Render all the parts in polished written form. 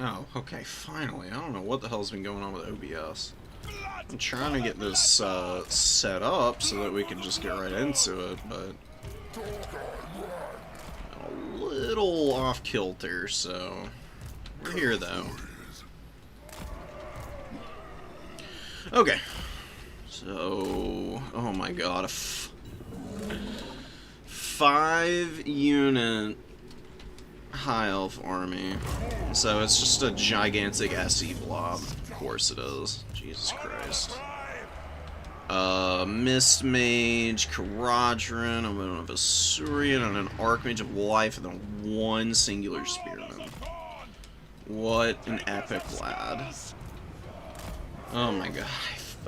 Oh, okay, finally. I don't know what the hell's been going on with OBS. I'm trying to get this set up so that we can just get right into it, but a little off kilter, so we're here though. Okay, so oh my god, a 5-unit high elf army. So it's just a gigantic SE blob. Of course it is. Jesus Christ. Mist Mage, Caradron, a Woman of Asurian, and an Archmage of Life, and then one singular Spearman. What an epic lad. Oh my god.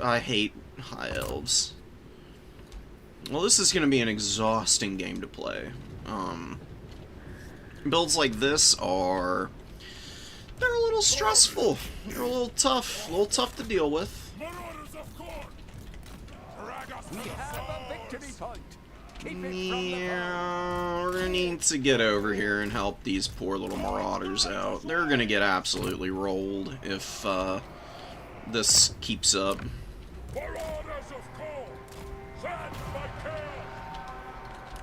I hate high elves. Well, this is going to be an exhausting game to play. Builds like this are... they're a little stressful. They're a little tough to deal with. Yeah, we're gonna need to get over here and help these poor little marauders out. They're gonna get absolutely rolled if this keeps up.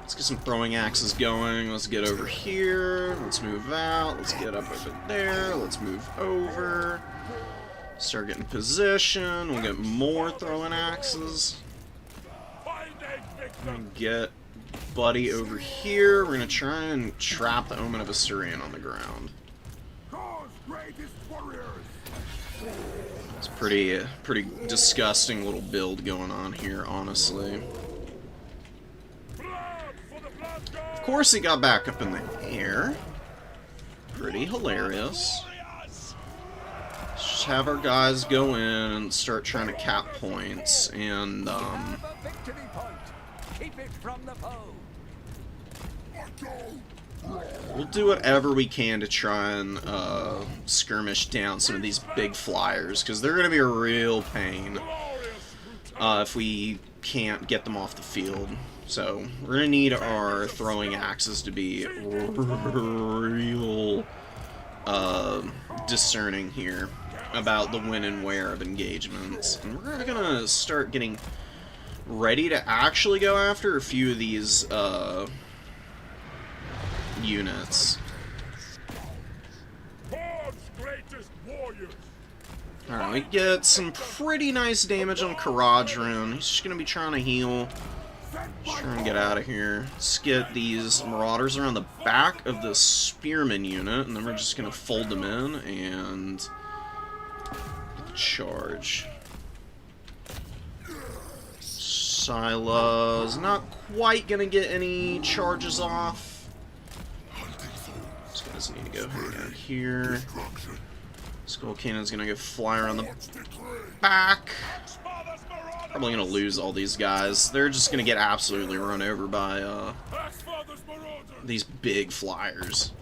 Let's get some throwing axes going. Let's get over here. Let's move out. Let's get up over there. Let's move over. Start getting position. We'll get more throwing axes. Get Buddy over here. We're gonna try and trap the Omen of Asurian on the ground. It's pretty disgusting little build going on here, honestly. Of course he got back up in the air. Pretty hilarious. Let's just have our guys go in and start trying to cap points, and we'll do whatever we can to try and skirmish down some of these big flyers, because they're going to be a real pain if we can't get them off the field. So we're going to need our throwing axes to be real discerning here about the when and where of engagements. And we're going to start getting ready to actually go after a few of these units. Alright, we get some pretty nice damage on Caradron. He's just going to be trying to heal. Just trying to get out of here. Let's get these marauders around the back of the spearman unit, and then we're just going to fold them in and get the charge. Sila's not quite going to get any charges off. These guys need to go down here. Skull Cannon's going to go fly around the back. Probably going to lose all these guys. They're just going to get absolutely run over by these big flyers.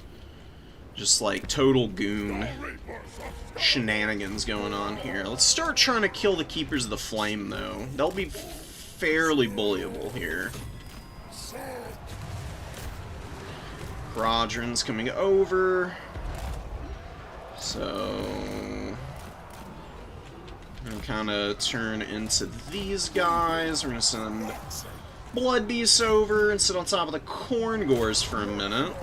Just like total goon shenanigans going on here. Let's start trying to kill the Keepers of the Flame, though. They'll be fairly bullyable here. Caradron's coming over. So we're going to kind of turn into these guys. We're going to send Blood Beasts over and sit on top of the Corn Gores for a minute.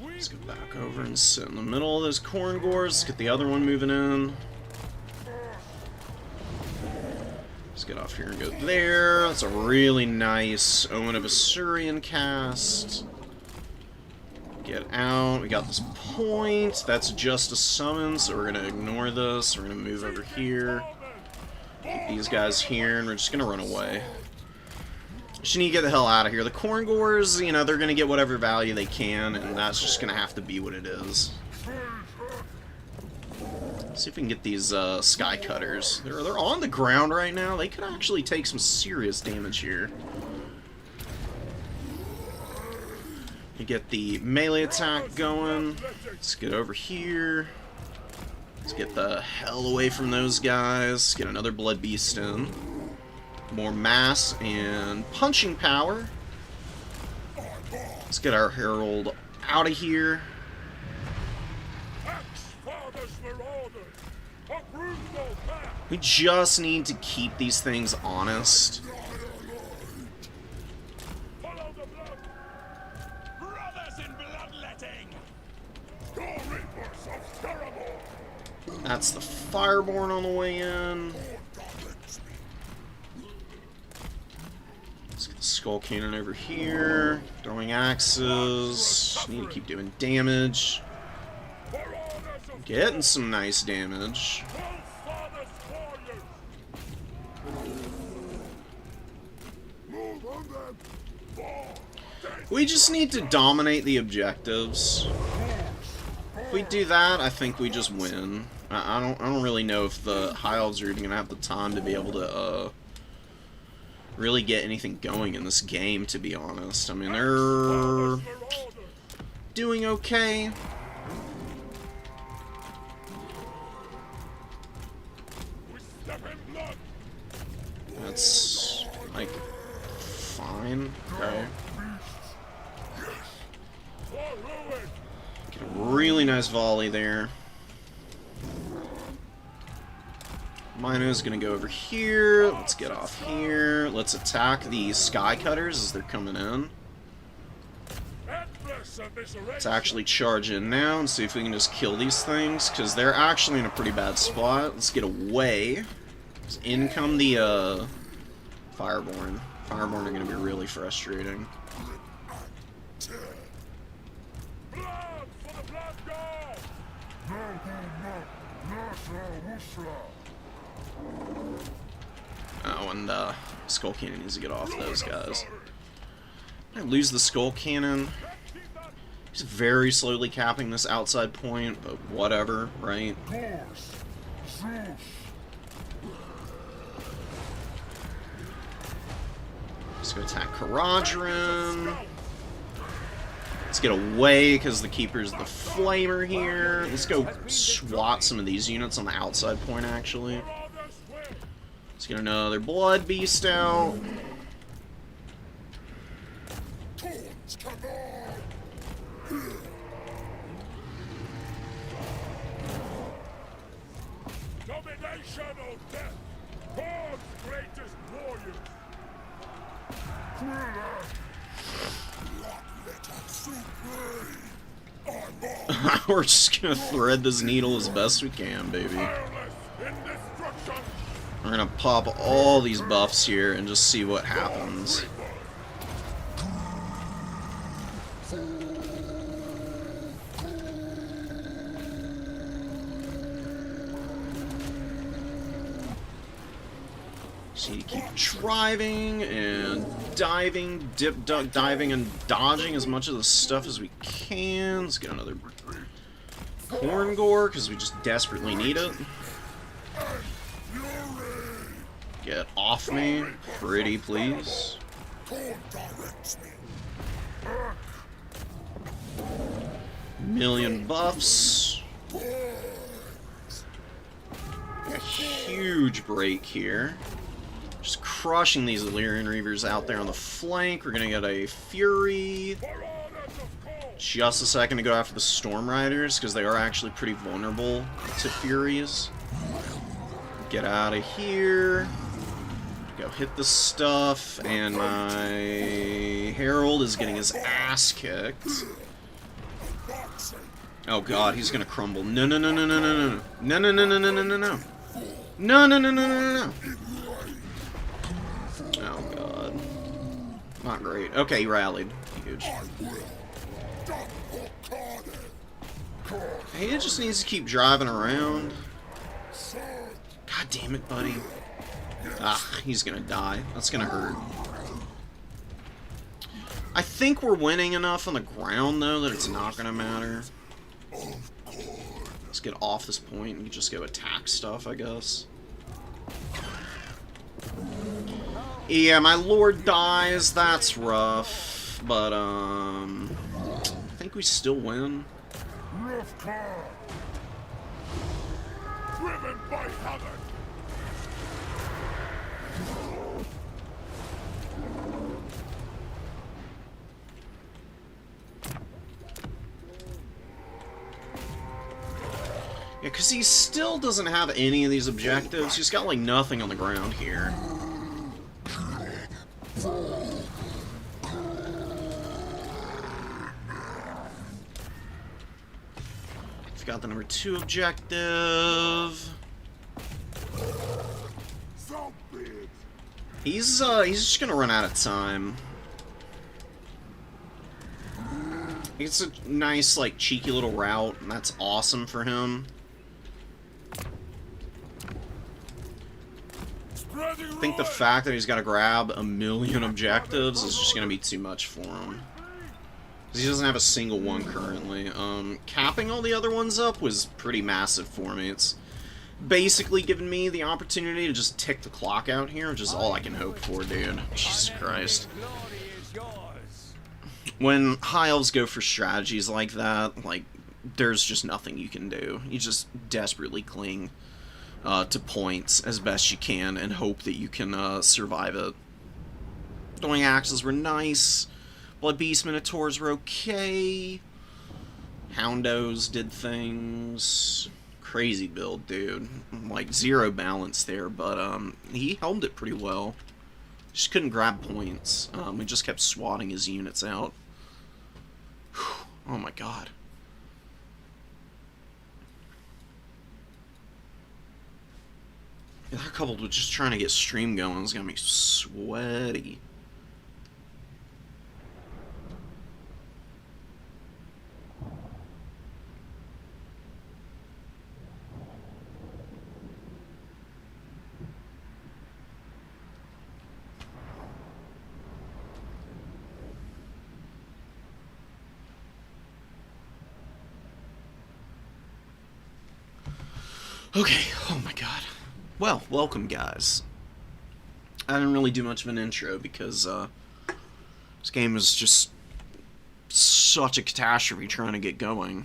Let's go back over and sit in the middle of those Corn Gores. Let's get the other one moving in. Let's get off here and go there. That's a really nice Omen of Asurian cast. Get out. We got this point. That's just a summon, so we're going to ignore this. We're going to move over here. Keep these guys here, and we're just going to run away. Just need to get the hell out of here. The Corn Gores, you know, they're going to get whatever value they can, and that's just going to have to be what it is. Let's see if we can get these Sky Cutters. They're on the ground right now. They could actually take some serious damage here. You get the melee attack going. Let's get over here. Let's get the hell away from those guys. Get another Blood Beast in. More mass and punching power. Let's get our Herald out of here. We just need to keep these things honest. That's the Fireborn on the way in. Let's get the Skull Cannon over here. Throwing axes. Need to keep doing damage. Getting some nice damage. We just need to dominate the objectives. If we do that, I think we just win. I don't really know if the High Elves are even gonna have the time to be able to really get anything going in this game, to be honest. I mean, they're doing okay. That's like fine. Okay. Get a really nice volley there. Mino's gonna go over here. Let's get off here. Let's attack the Sky Cutters as they're coming in. Let's actually charge in now and see if we can just kill these things, because they're actually in a pretty bad spot. Let's get away. In come the Fireborn. Fireborn are gonna be really frustrating. Oh, and Skull Cannon needs to get off those guys. I lose the Skull Cannon. He's very slowly capping this outside point, but whatever, right? Let's go attack Karadrin. Let's get away because the Keeper's the Flamer here. Let's go swat some of these units on the outside point, actually. Let's get another Blood Beast out. Domination or death, God's greatest warriors. We're just gonna thread this needle as best we can, baby. We're gonna pop all these buffs here and just see what happens. So you keep driving and diving, diving and dodging as much of the stuff as we can. Let's get another Corn Gore, because we just desperately need it. Get off me, pretty please. Million buffs. A huge break here. Just crushing these Illyrian Reavers out there on the flank. We're gonna get a Fury. Just a second to go after the Storm Riders, because they are actually pretty vulnerable to Furies. Get out of here. Go hit the stuff, and my Herald is getting his ass kicked. Oh god, he's gonna crumble. No, no, no, no, no, no, no. No, no, no, no, no, no, no, no. No, no, no, no, no, no. Oh god. Not great. Okay, he rallied. Huge. He just needs to keep driving around. God damn it, buddy. Ah, he's gonna die. That's gonna hurt. I think we're winning enough on the ground, though, that it's not gonna matter. Let's get off this point and just go attack stuff, I guess. Yeah, my Lord dies. That's rough. But, I think we still win. driven by havoc. Yeah, because he still doesn't have any of these objectives. He's got, like, nothing on the ground here. He's got the number 2 objective. He's just gonna run out of time. It's a nice, like, cheeky little route, and that's awesome for him. I think the fact that he's got to grab a million objectives is just going to be too much for him. Because he doesn't have a single one currently. Capping all the other ones up was pretty massive for me. It's basically given me the opportunity to just tick the clock out here, which is all I can hope for, dude. Jesus Christ. When high elves go for strategies like that, like, there's just nothing you can do. You just desperately cling to points as best you can and hope that you can survive it. Throwing axes were nice. Blood Beast Minotaurs were okay. Houndos did things. Crazy build, dude. Like, zero balance there, but he held it pretty well. Just couldn't grab points. We just kept swatting his units out. Whew. Oh my god. That coupled with just trying to get stream going is gonna be sweaty. Okay, oh my god. Well, welcome, guys. I didn't really do much of an intro because this game was just such a catastrophe trying to get going.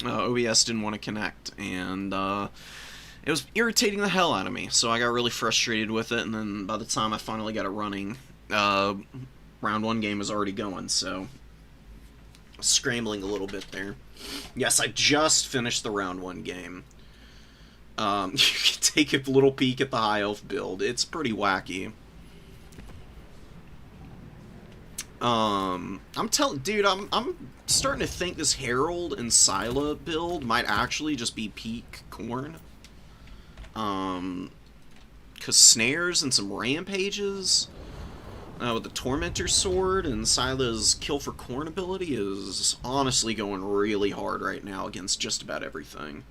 OBS didn't want to connect, and it was irritating the hell out of me, so I got really frustrated with it, and then by the time I finally got it running, round 1 game was already going, so scrambling a little bit there. Yes, I just finished the round 1 game. You can take a little peek at the High Elf build. It's pretty wacky. I'm starting to think this Herald and Scylla build might actually just be peak Khorne. Cause snares and some rampages with the Tormentor sword and Scylla's kill for Khorne ability is honestly going really hard right now against just about everything.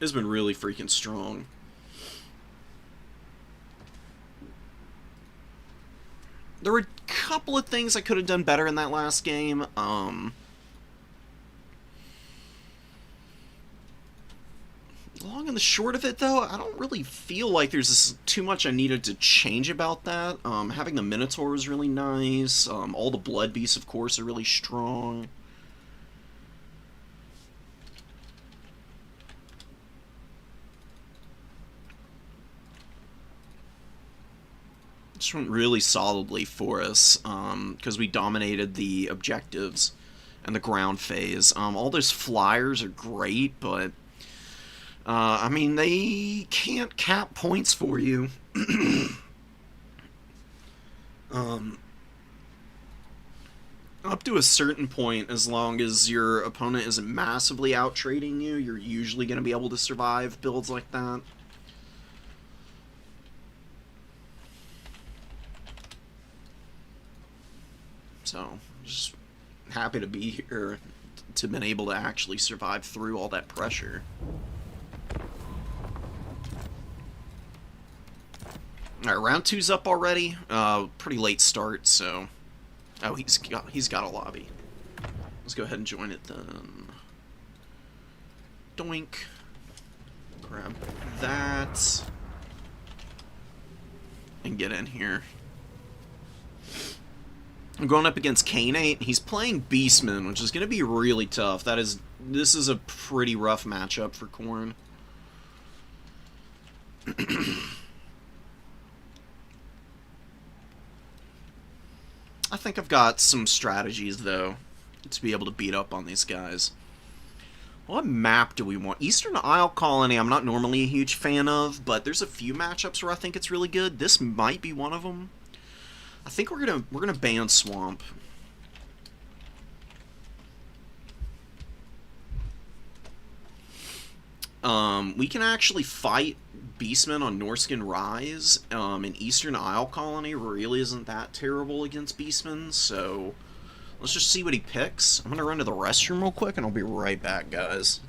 It's been really freaking strong. There were a couple of things I could have done better in that last game. Long and the short of it, though, I don't really feel like there's too much I needed to change about that. Having the Minotaur was really nice. All the Blood Beasts, of course, are really strong. Just went really solidly for us, because we dominated the objectives and the ground phase. All those flyers are great, but I mean, they can't cap points for you. Up to a certain point, as long as your opponent isn't massively out-trading you, you're usually going to be able to survive builds like that. So, just happy to be here, to been able to actually survive through all that pressure. Alright, round 2's up already. Pretty late start, so... Oh, he's got a lobby. Let's go ahead and join it then. Doink. Grab that. And get in here. I'm going up against Kanate. He's playing Beastman, which is going to be really tough. This is a pretty rough matchup for Khorne. I think I've got some strategies, though, to be able to beat up on these guys. What map do we want? Eastern Isle Colony I'm not normally a huge fan of, but there's a few matchups where I think it's really good. This might be one of them. I think we're gonna ban Swamp. We can actually fight Beastmen on Norskin Rise. And Eastern Isle Colony really isn't that terrible against Beastmen, so let's just see what he picks. I'm gonna run to the restroom real quick, and I'll be right back, guys.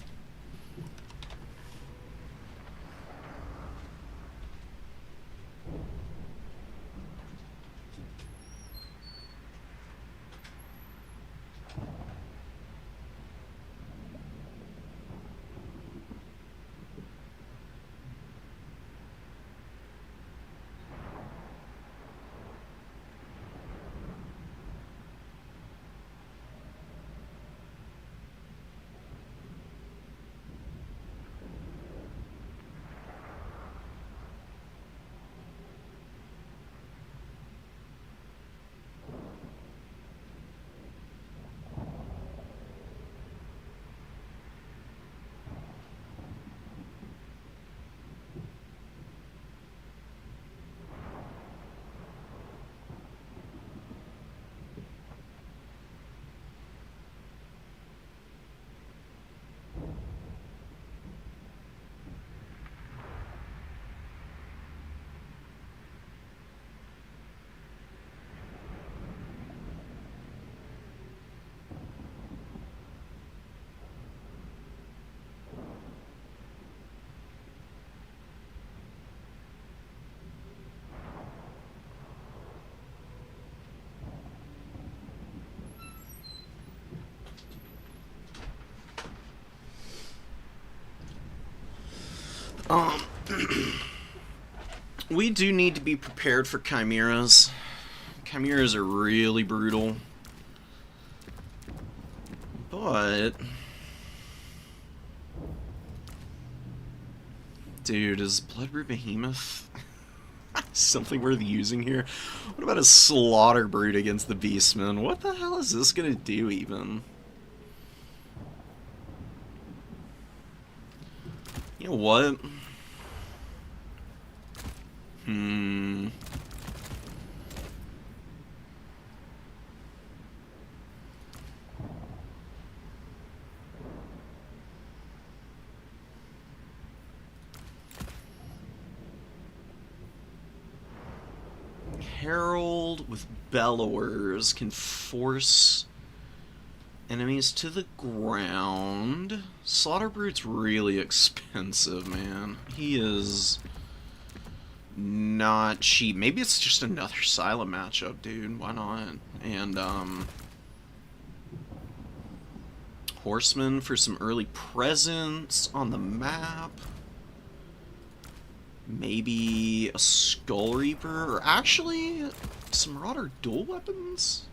We do need to be prepared for chimeras. Chimeras are really brutal. But dude, is Bloodroot Behemoth something worth using here? What about a Slaughter Brute against the Beastmen? What the hell is this gonna do even? You know what? Herald with Bellowers can force enemies to the ground. Slaughter Brute's really expensive, man. He is not cheap. Maybe it's just another Silent matchup, dude. Why not? And, Horseman for some early presence on the map. Maybe a Skull Reaper, or actually some Marauder dual weapons?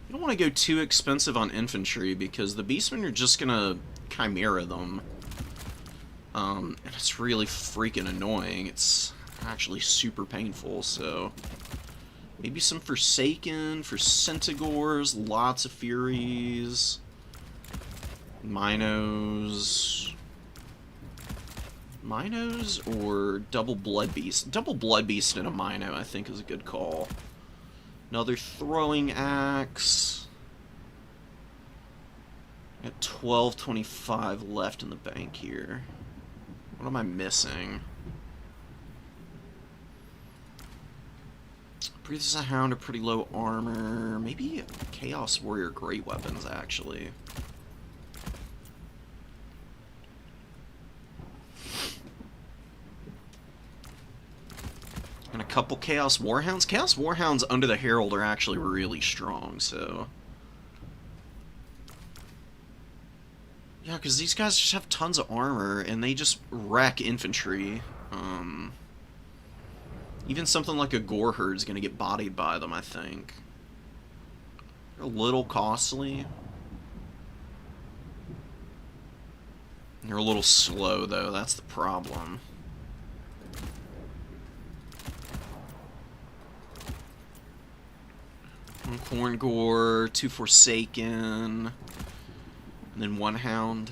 You don't want to go too expensive on infantry because the Beastmen are just gonna Chimera them. And it's really freaking annoying. It's actually super painful, so maybe some Forsaken for Centigores, lots of Furies, Minos, or Double Blood Beast. Double Blood Beast and a Mino, I think, is a good call. Another Throwing Axe. Got 1225 left in the bank here. What am I missing? Breathes a Hound, a pretty low armor. Maybe Chaos Warrior great weapons, actually. And a couple Chaos Warhounds. Chaos Warhounds under the Herald are actually really strong, so... yeah, because these guys just have tons of armor, and they just wreck infantry. Even something like a Gore Herd is going to get bodied by them, I think. They're a little costly. They're a little slow, though. That's the problem. One Corn Gore, 2 Forsaken, and then 1 Hound.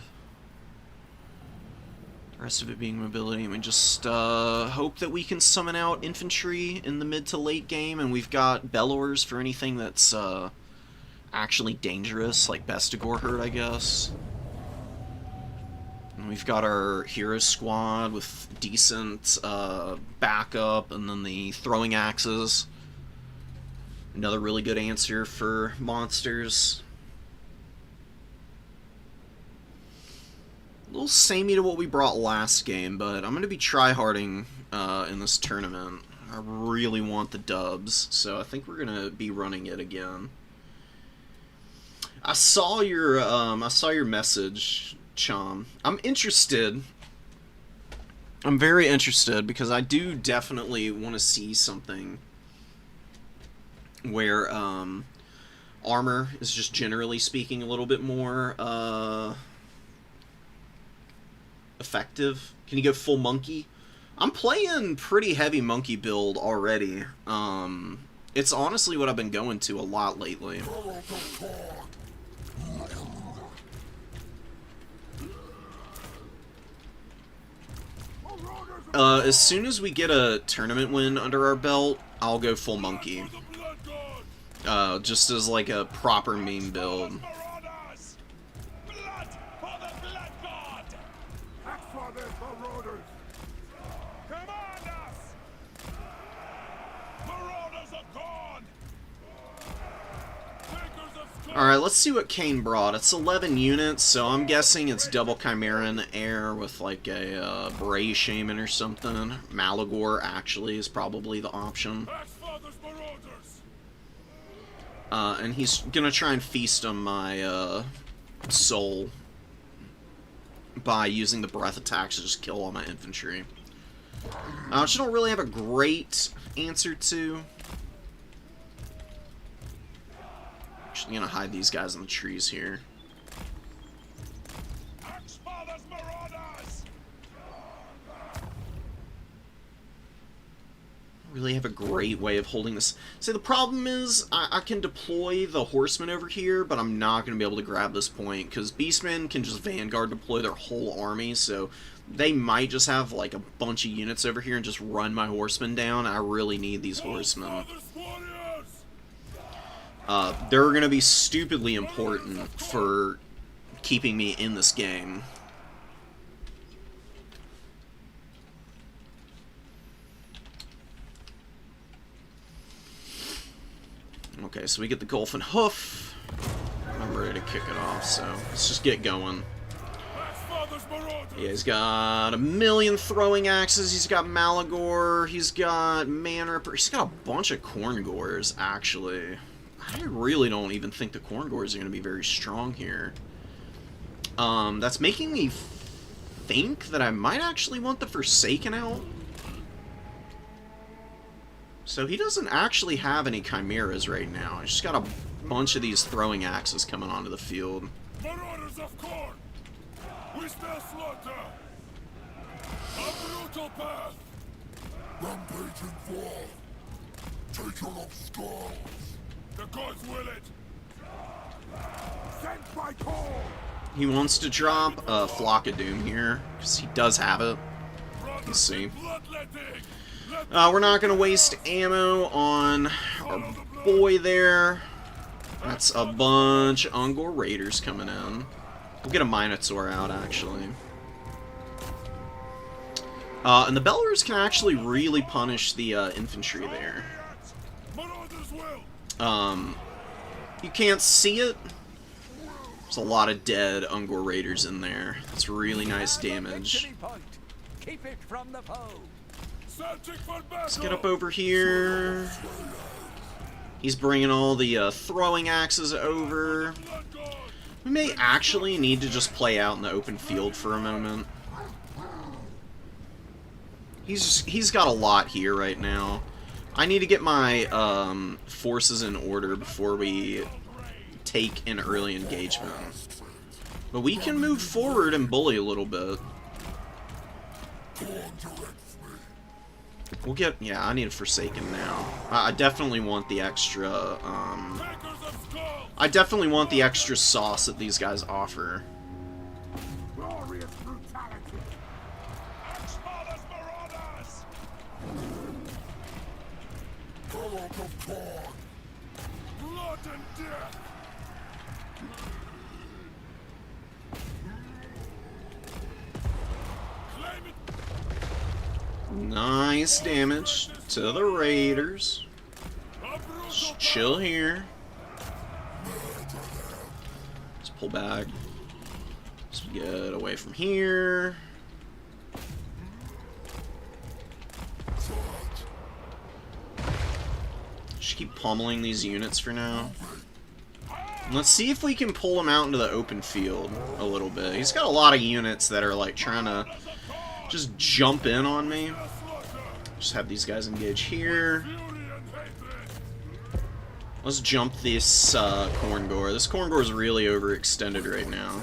The rest of it being mobility, and we just hope that we can summon out infantry in the mid to late game, and we've got Bellowers for anything that's actually dangerous, like Bestigor Herd, I guess. And we've got our hero squad with decent backup, and then the throwing axes. Another really good answer for monsters. A little samey to what we brought last game, but I'm going to be tryharding in this tournament. I really want the dubs, so I think we're going to be running it again. I saw your message, Chom. I'm interested. I'm very interested because I do definitely want to see something where armor is just generally speaking a little bit more effective. Can you go full monkey? I'm playing pretty heavy monkey build already. It's honestly what I've been going to a lot lately. As soon as we get a tournament win under our belt, I'll go full monkey. Just as like a proper meme build. Alright, let's see what Kane brought. It's 11 units, so I'm guessing it's double Chimeran Air with like a Bray Shaman or something. Malagor actually is probably the option. And he's gonna try and feast on my soul by using the breath attacks to just kill all my infantry. Which I don't really have a great answer to. Actually gonna hide these guys in the trees here. Really have a great way of holding this. See, the problem is I can deploy the horsemen over here, but I'm not going to be able to grab this point because beastmen can just vanguard deploy their whole army, so they might just have like a bunch of units over here and just run my horsemen down. I really need these horsemen. They're going to be stupidly important for keeping me in this game. Okay, so we get the Golden Hoof. I'm ready to kick it off, so let's just get going. Yeah, he's got a million throwing axes, he's got Malagor, he's got Man Ripper, he's got a bunch of Corn Gores, actually. I really don't even think the Corn Gores are going to be very strong here. That's making me think that I might actually want the Forsaken out. So he doesn't actually have any Chimeras right now. He's just got a bunch of these throwing axes coming onto the field. Marauders of corn! We spell slaughter! A brutal path! Rampaging fall! Taker of skulls! The gods will it! Sent by call! He wants to drop a Flock of Doom here, because he does have it. You can see. We're not going to waste ammo on our boy there. That's a bunch of Ungor Raiders coming in. We'll get a Minotaur out, actually. And the Bellers can actually really punish the infantry there. You can't see it. There's a lot of dead Ungor Raiders in there. That's really nice damage. Keep it from the foe. Let's get up over here. He's bringing all the throwing axes over. We may actually need to just play out in the open field for a moment. He's got a lot here right now. I need to get my forces in order before we take an early engagement. But we can move forward and bully a little bit. We'll get... Yeah, I need a Forsaken now. I definitely want the extra, I definitely want the extra sauce that these guys offer. Glorious brutality. Herald of God. Blood and death. Claim it. Nice damage to the Raiders. Just chill here. Let's pull back. Let's get away from here. Just keep pummeling these units for now. Let's see if we can pull him out into the open field a little bit. He's got a lot of units that are like trying to just jump in on me. Just have these guys engage here. Let's jump this Corn Gore. This Corn Gore is really overextended right now.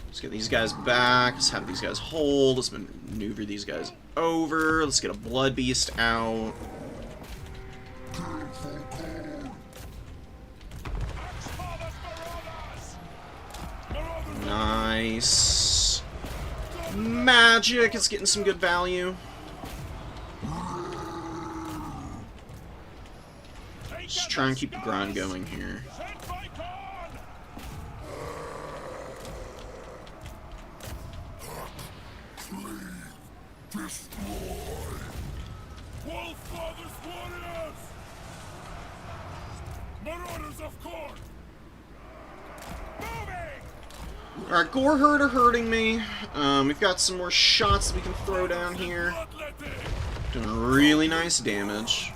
Let's get these guys back. Let's have these guys hold. Let's maneuver these guys over. Let's get a Blood Beast out. Nice. Magic is getting some good value. Just try and keep the grind going here. Wolffather's warriors! Marauders of Corn! Moving! Alright, Gore Herd are hurting me. We've got some more shots that we can throw down here. Doing really nice damage.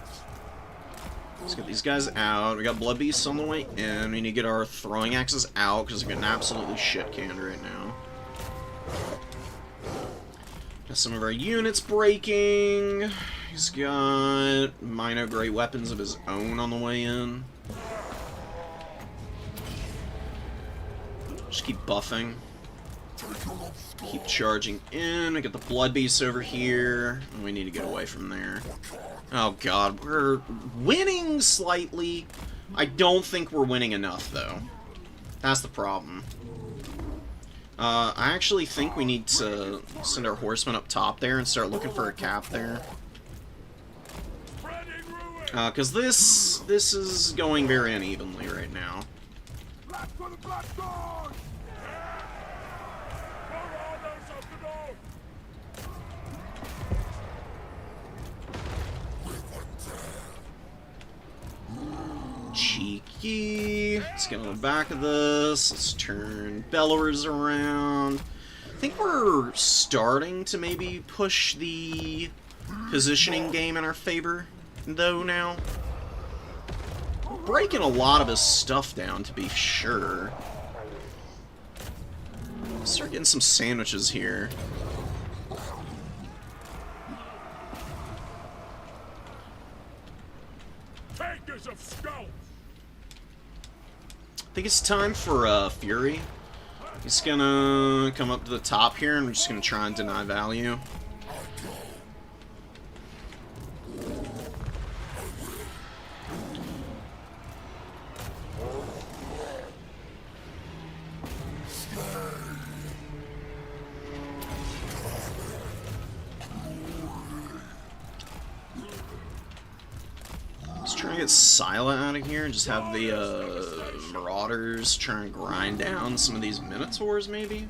Let's get these guys out. We got Blood Beasts on the way in. We need to get our throwing axes out because they're getting absolutely shit-canned right now. Got some of our units breaking. He's got minor great weapons of his own on the way in. Just keep buffing. Keep charging in. We get the Blood Beasts over here. And we need to get away from there. Oh god, we're winning slightly. I don't think we're winning enough, though. That's the problem. I actually think we need to send our horsemen up top there and start looking for a cap there. Because this is going very unevenly right now. Cheeky. Let's get on the back of this. Let's turn Bellowers around. I think we're starting to maybe push the positioning game in our favor, though, now. We're breaking a lot of his stuff down, to be sure. Let's start getting some sandwiches here. Tankers of Skull! I think it's time for Fury. He's gonna come up to the top here, and we're just gonna try and deny value. Let's try and get Scylla out of here and just have the Marauders try and grind down some of these Minotaurs, maybe?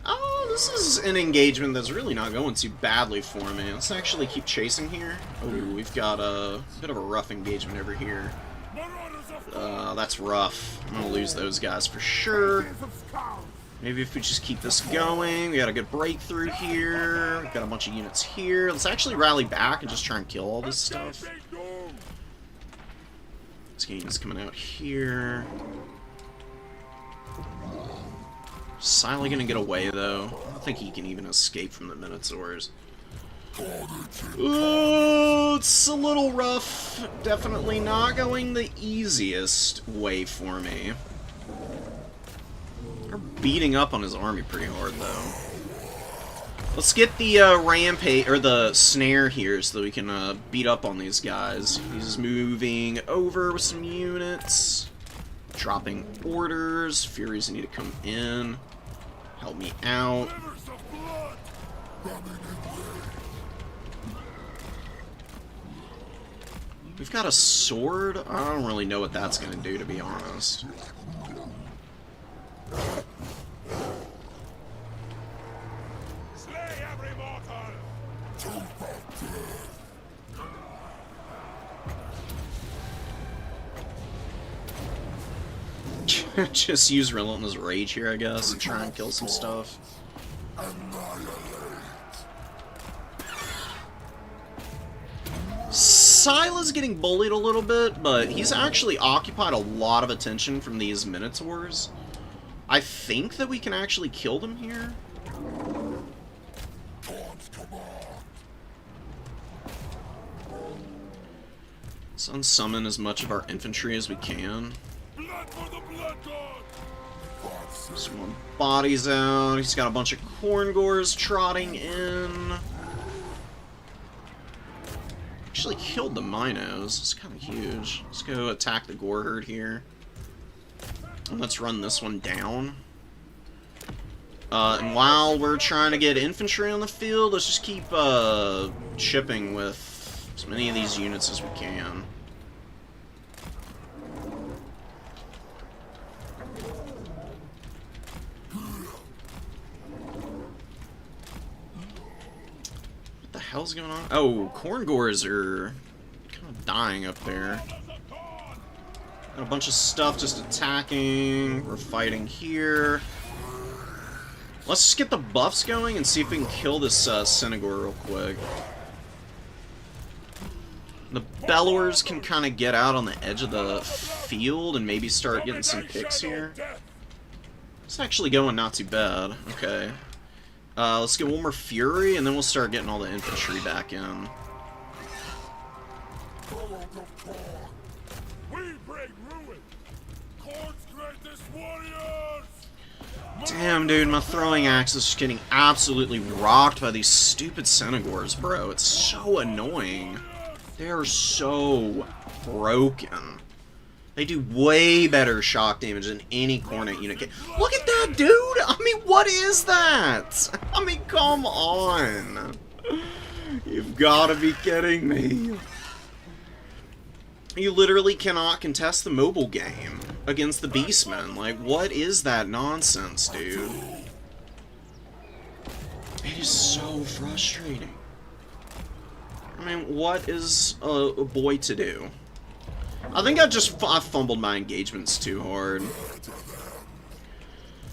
Oh, this is an engagement that's really not going too badly for me. Let's actually keep chasing here. Oh, we've got a bit of a rough engagement over here. That's rough. I'm gonna lose those guys for sure. Maybe if we just keep this going. We got a good breakthrough here. We've got a bunch of units here. Let's actually rally back and just try and kill all this stuff. This game is coming out here. Silently gonna get away, though. I don't think he can even escape from the Minotaurs. Oh, it's a little rough. Definitely not going the easiest way for me. They're beating up on his army pretty hard, though. Let's get the rampage, or the snare here, so that we can beat up on these guys. He's moving over with some units. Dropping orders. Furies need to come in. Help me out. We've got a sword. I don't really know what that's going to do, to be honest. Slay every mortal. Just use Relentless Rage here, I guess, and try and kill some stuff. Sila's getting bullied a little bit, but he's actually occupied a lot of attention from these Minotaurs. I think that we can actually kill them here. Let's unsummon as much of our infantry as we can. Blood for the blood god. Some more bodies out. He's got a bunch of Corngors trotting in. Actually killed the Minos. It's kind of huge. Let's go attack the Gore Herd here. And let's run this one down. And while we're trying to get infantry on the field, let's just keep chipping with as many of these units as we can. What the hell's going on? Oh, Corngors are kind of dying up there. Got a bunch of stuff just attacking. We're fighting here. Let's just get the buffs going and see if we can kill this Senegor real quick. The Bellowers can kind of get out on the edge of the field and maybe start getting some picks here. It's actually going not too bad. Okay. Let's get one more Fury, and then we'll start getting all the infantry back in. We bring ruin. Corn's greatest warriors. Damn, dude, my throwing axe is just getting absolutely rocked by these stupid Senegors, bro. It's so annoying. They're so broken. They do way better shock damage than any Cornet unit can. Look at that, dude! I mean, what is that? I mean, come on. You've got to be kidding me. You literally cannot contest the mobile game against the Beastmen. Like, what is that nonsense, dude? It is so frustrating. I mean, what is a boy to do? I think I fumbled my engagements too hard.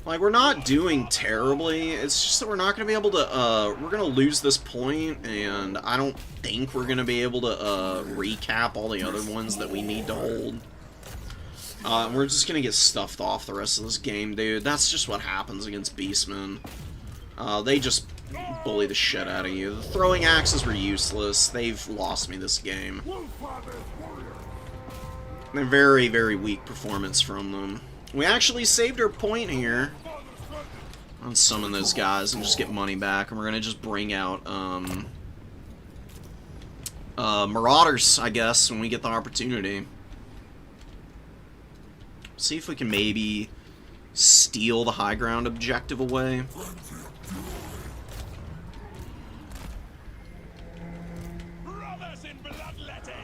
Like, we're not doing terribly. It's just that we're not going to be able to, we're going to lose this point, and I don't think we're going to be able to, recap all the other ones that we need to hold. We're just going to get stuffed off the rest of this game, dude. That's just what happens against Beastmen. They just bully the shit out of you. The throwing axes were useless. They've lost me this game. A very, very weak performance from them. We actually saved our point here. I'll summon those guys and just get money back, and we're gonna just bring out Marauders, I guess, when we get the opportunity. See if we can maybe steal the high ground objective away. Brothers in bloodletting.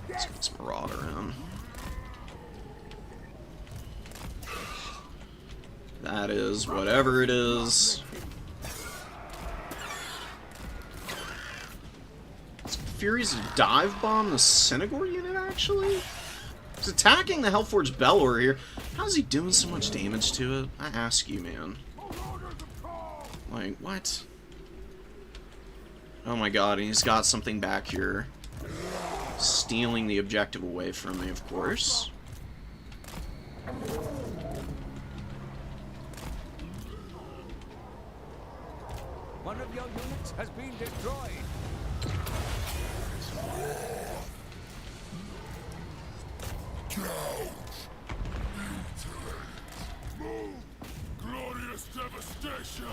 Let's get this Marauder in. That is whatever it is. Furies dive bomb the Senegor unit, actually? He's attacking the Hellforged Bellower here. How's he doing so much damage to it? I ask you, man. Like, what? Oh my god, and he's got something back here. Stealing the objective away from me, of course. One of your units has been destroyed. Move! Glorious devastation!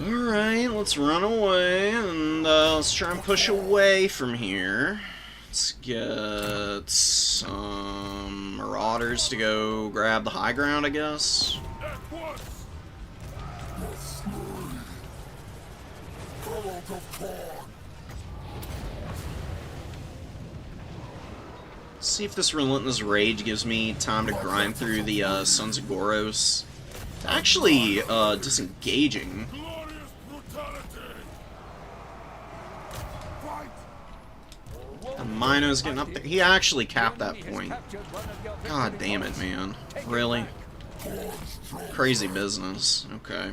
Alright, let's run away, and let's try and push away from here. Let's get some Marauders to go grab the high ground, I guess. At once! See if this Relentless Rage gives me time to grind through the Sons of Goros. It's actually disengaging. Glorious brutality! Fight! And Mino's getting up there. He actually capped that point. God damn it, man. Really? Crazy business. Okay.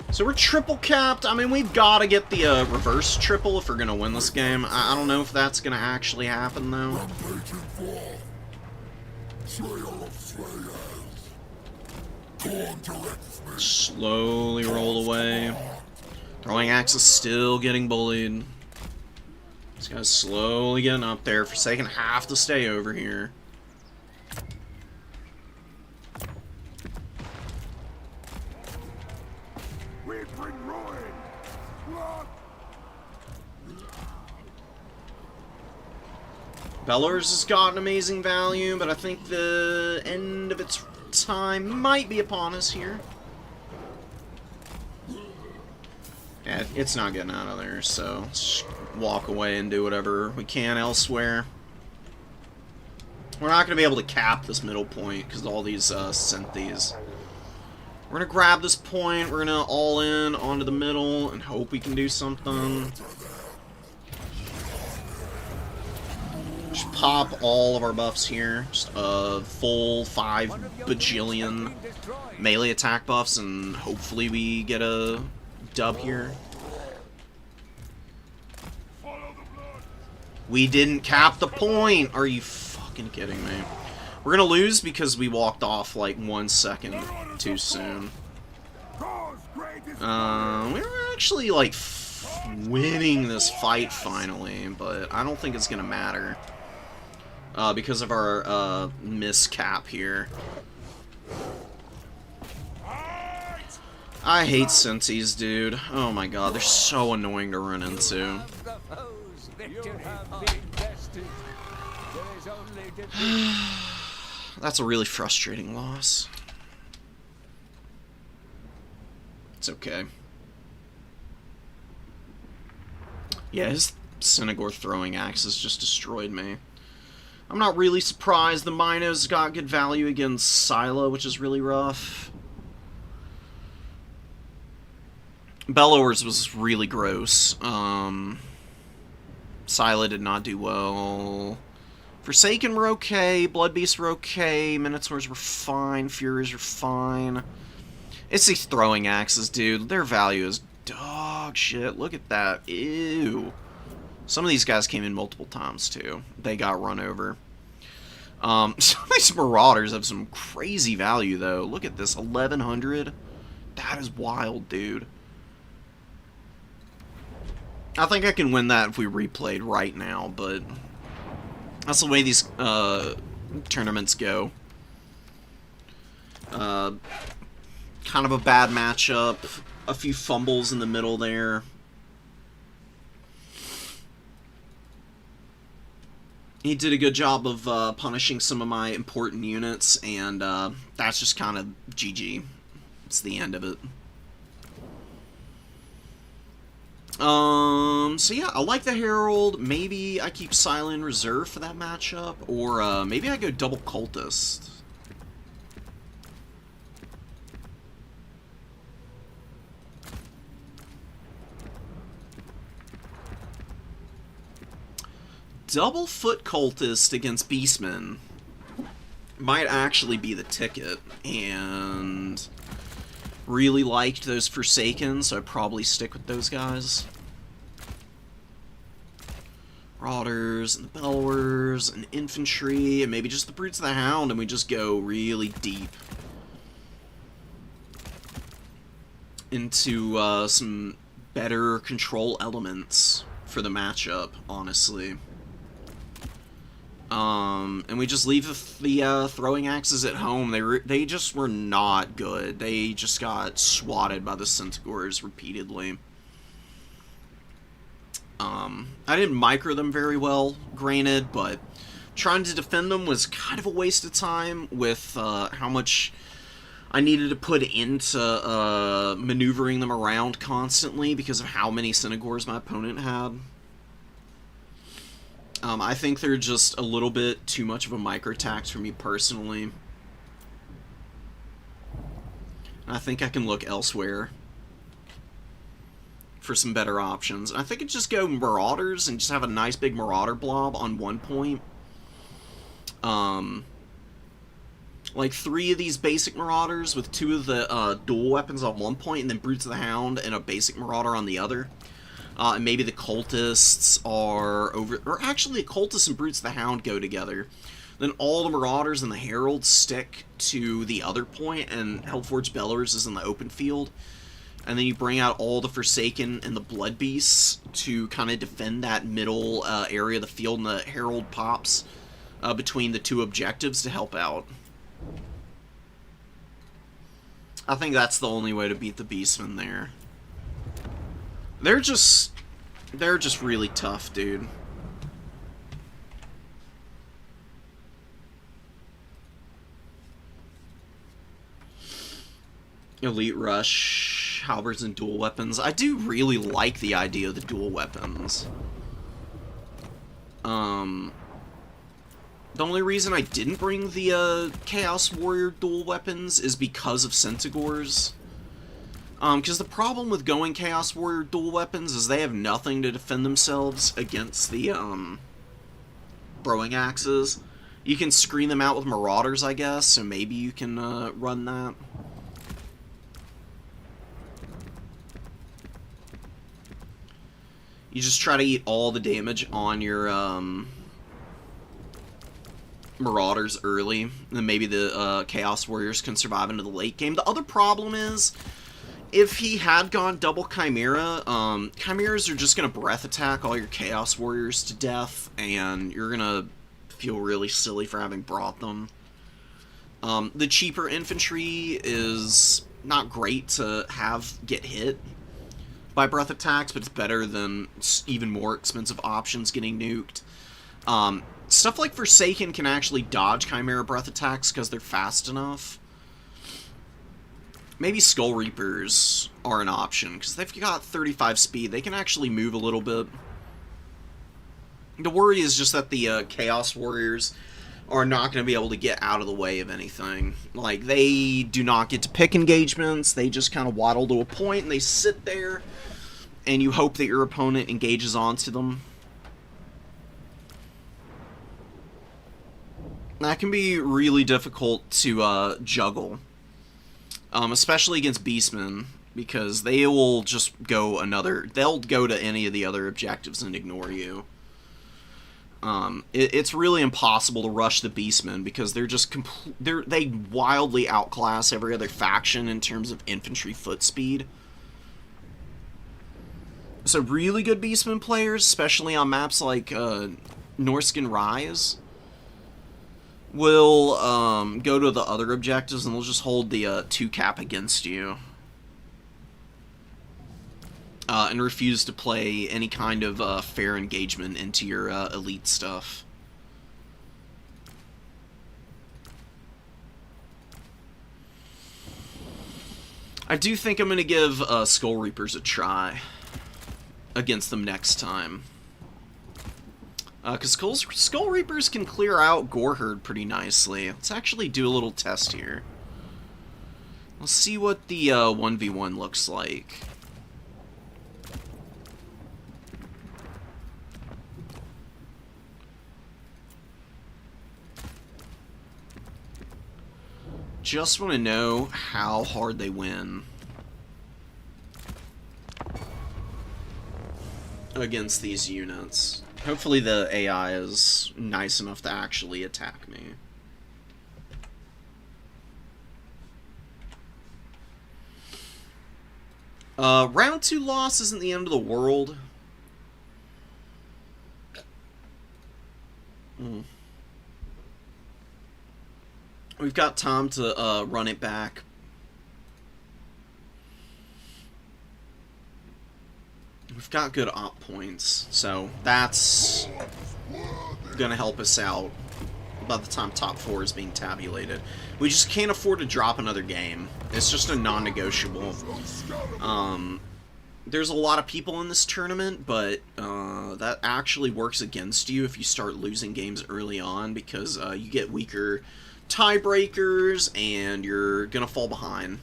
So we're triple capped. I mean, we've got to get the reverse triple if we're going to win this game. I don't know if that's going to actually happen, though. Slowly roll away. Throwing axe is still getting bullied. This guy's slowly getting up there. Forsaken have to stay over here. We bring ruin! Blood! Bellers has got an amazing value, but I think the end of its time might be upon us here. Yeah, it's not getting out of there, so let's walk away and do whatever we can elsewhere. We're not going to be able to cap this middle point because all these synthes. We're going to grab this point, we're going to all in onto the middle and hope we can do something. Just pop all of our buffs here. Just a full 5 bajillion melee attack buffs, and hopefully we get a dub here. We didn't cap the point! Are you fucking kidding me? We're gonna lose because we walked off like 1 second too soon. We were actually like winning this fight finally, but I don't think it's gonna matter. Because of our miscap here. I hate Sensies, dude. Oh my god, they're so annoying to run into. That's a really frustrating loss. It's okay. Yeah, his Synagore throwing axes just destroyed me. I'm not really surprised. The Minos got good value against Scylla, which is really rough. Bellowers was really gross. Scylla did not do well. Forsaken were okay. Blood Beasts were okay. Minotaurs were fine. Furies were fine. It's these throwing axes, dude. Their value is dog shit. Look at that. Ew. Some of these guys came in multiple times, too. They got run over. Some of these Marauders have some crazy value, though. Look at this. 1100. That is wild, dude. I think I can win that if we replayed right now, but that's the way these tournaments go. Kind of a bad matchup. A few fumbles in the middle there. He did a good job of punishing some of my important units, and that's just kind of GG. It's the end of it. So yeah, I like the Herald. Maybe I keep Scylla in reserve for that matchup, or maybe I go double Cultist. Double Foot Cultist against Beastmen might actually be the ticket, and really liked those Forsaken, so I'd probably stick with those guys. Marauders, and the Bellowers, and Infantry, and maybe just the Brutes of the Hound, and we just go really deep. into some better control elements for the matchup, honestly. And we just leave the throwing axes at home. They just were not good. They just got swatted by the Centaurs repeatedly. I didn't micro them very well, granted, but trying to defend them was kind of a waste of time with how much I needed to put into maneuvering them around constantly because of how many Centaurs my opponent had. I think they're just a little bit too much of a micro-tax for me personally. I think I can look elsewhere for some better options. I think I'd just go Marauders and just have a nice big Marauder blob on one point. Like 3 of these basic Marauders with 2 of the dual weapons on one point, and then Brutes of the Hound and a basic Marauder on the other. And maybe the Cultists are over... Or actually, the Cultists and Brutes of the Hound go together. Then all the Marauders and the Heralds stick to the other point, and Hellforge Bellers is in the open field. And then you bring out all the Forsaken and the Blood Beasts to kind of defend that middle area of the field, and the Herald pops between the 2 objectives to help out. I think that's the only way to beat the Beastmen there. They're just really tough, dude. Elite Rush, halberds and dual weapons. I do really like the idea of the dual weapons. The only reason I didn't bring the Chaos Warrior dual weapons is because of Centaurs. Because the problem with going Chaos Warrior dual weapons is they have nothing to defend themselves against the throwing axes. You can screen them out with Marauders, I guess, so maybe you can run that. You just try to eat all the damage on your Marauders early, and then maybe the Chaos Warriors can survive into the late game. The other problem is, if he had gone double Chimera, Chimeras are just going to breath attack all your Chaos Warriors to death, and you're going to feel really silly for having brought them. The cheaper infantry is not great to have get hit by breath attacks, but it's better than even more expensive options getting nuked. Stuff like Forsaken can actually dodge Chimera breath attacks because they're fast enough. Maybe Skull Reapers are an option, because they've got 35 speed. They can actually move a little bit. The worry is just that the Chaos Warriors are not going to be able to get out of the way of anything. Like, they do not get to pick engagements. They just kind of waddle to a point, and they sit there, and you hope that your opponent engages onto them. That can be really difficult to juggle. Especially against Beastmen, because they will just go they'll go to any of the other objectives and ignore you. It's really impossible to rush the Beastmen, because they're just they wildly outclass every other faction in terms of infantry foot speed. So really good Beastmen players, especially on maps like Norskin Rise, will go to the other objectives, and they'll just hold the 2 cap against you. And refuse to play any kind of fair engagement into your elite stuff. I do think I'm going to give Skull Reapers a try against them next time. Because Skull Reapers can clear out Goreherd pretty nicely. Let's actually do a little test here. Let's see what the 1v1 looks like. Just want to know how hard they win against these units. Hopefully the AI is nice enough to actually attack me. Round 2 loss isn't the end of the world. We've got time to run it back. We've got good op points, so that's gonna help us out by the time top 4 is being tabulated. We just can't afford to drop another game. It's just a non-negotiable. There's a lot of people in this tournament, but that actually works against you if you start losing games early on, because you get weaker tiebreakers and you're gonna fall behind.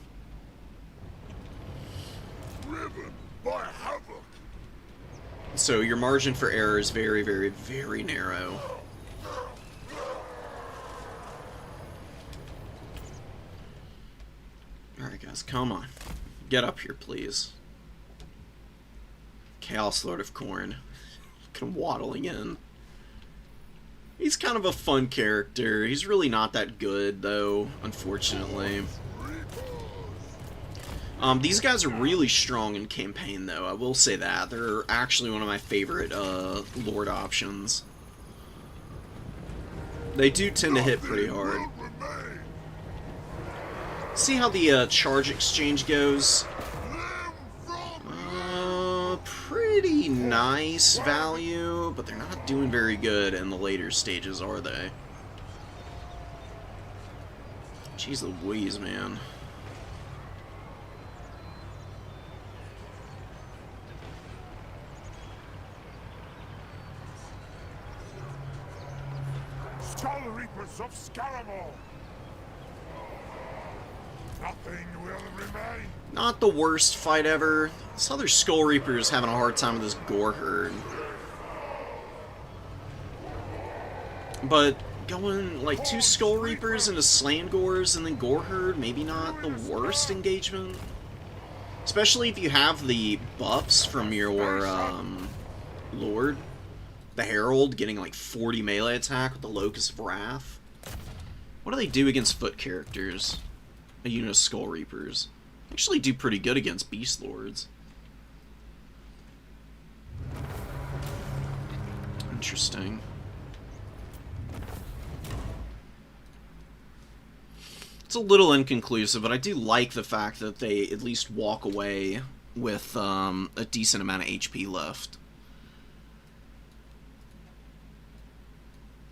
Driven by havoc. So your margin for error is very, very, very narrow. Alright guys, come on. Get up here, please. Chaos Lord of Khorne. Come waddling in. He's kind of a fun character. He's really not that good, though, unfortunately. These guys are really strong in campaign, though. I will say that. They're actually one of my favorite Lord options. They do tend to hit pretty hard. See how the charge exchange goes? Pretty nice value, but they're not doing very good in the later stages, are they? Jeez Louise, man. Skull Reapers of Scaramore. Nothing will remain. Not the worst fight ever. This other Skull Reaper is having a hard time with this Gore Herd. But going like 2 Skull Reapers into Slain Gores and then Gore Herd, maybe not the worst engagement. Especially if you have the buffs from your Lord. The Herald getting like 40 melee attack with the Locust of Wrath. What do they do against foot characters? A unit of Skull Reapers. Actually do pretty good against Beast Lords. Interesting. It's a little inconclusive, but I do like the fact that they at least walk away with a decent amount of HP left.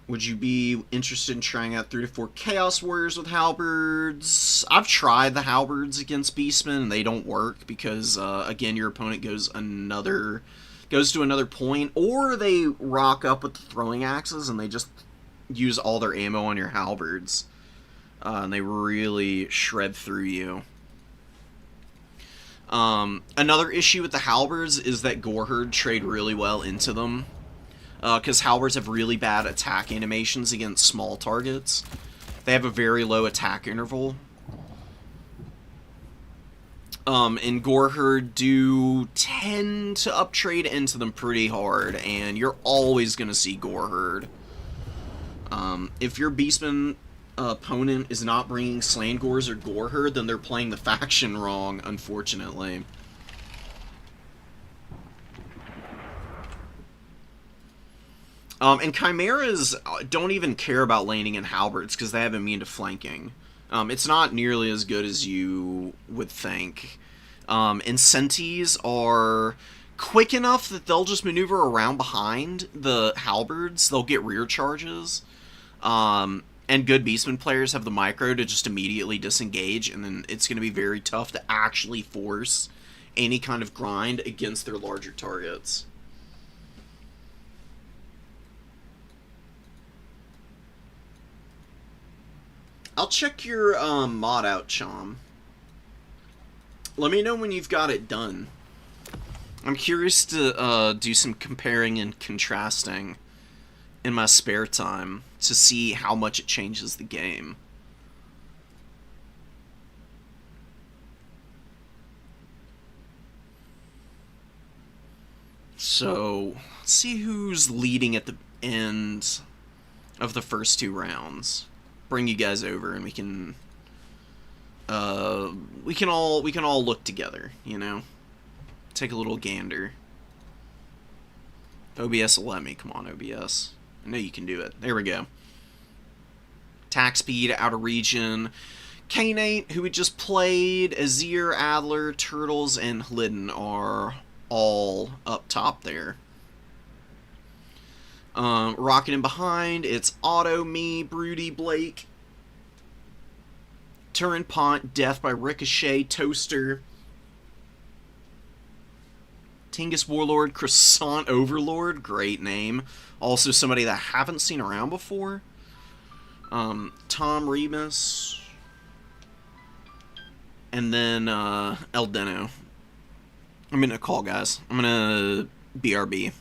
Would you be interested in trying out 3 to 4 Chaos Warriors with Halberds? I've tried the Halberds against Beastmen, and they don't work because, again, your opponent goes to another point, or they rock up with the throwing axes and they just use all their ammo on your Halberds, and they really shred through you. Another issue with the Halberds is that Gore Herd trade really well into them. Because Halberds have really bad attack animations against small targets. They have a very low attack interval. And Gore Herd do tend to uptrade into them pretty hard, and you're always going to see Gore Herd. If your Beastman opponent is not bringing Slain Gores or Gore Herd, then they're playing the faction wrong, unfortunately. And Chimeras don't even care about laning in Halberds because they have immune to flanking. It's not nearly as good as you would think. And Centaurs are quick enough that they'll just maneuver around behind the Halberds. They'll get rear charges. And good Beastman players have the micro to just immediately disengage, and then it's going to be very tough to actually force any kind of grind against their larger targets. I'll check your mod out, Chom. Let me know when you've got it done. I'm curious to do some comparing and contrasting in my spare time to see how much it changes the game. So, let's see who's leading at the end of the first 2 rounds. Bring you guys over and we can all look together, you know. take a little gander. OBS will let me. Come on, OBS. I know you can do it. There we go. Attack speed, out of region. Kanate, who we just played, Azir, Adler, Turtles, and Hlidden are all up top there. Rocking in behind, it's Otto, me, Broody, Blake, Turin, Pont, Death by Ricochet, Toaster, Tingus Warlord, Croissant Overlord, great name. Also somebody that I haven't seen around before. Tom Remus. And then Eldeno. I'm gonna call, guys. I'm gonna BRB.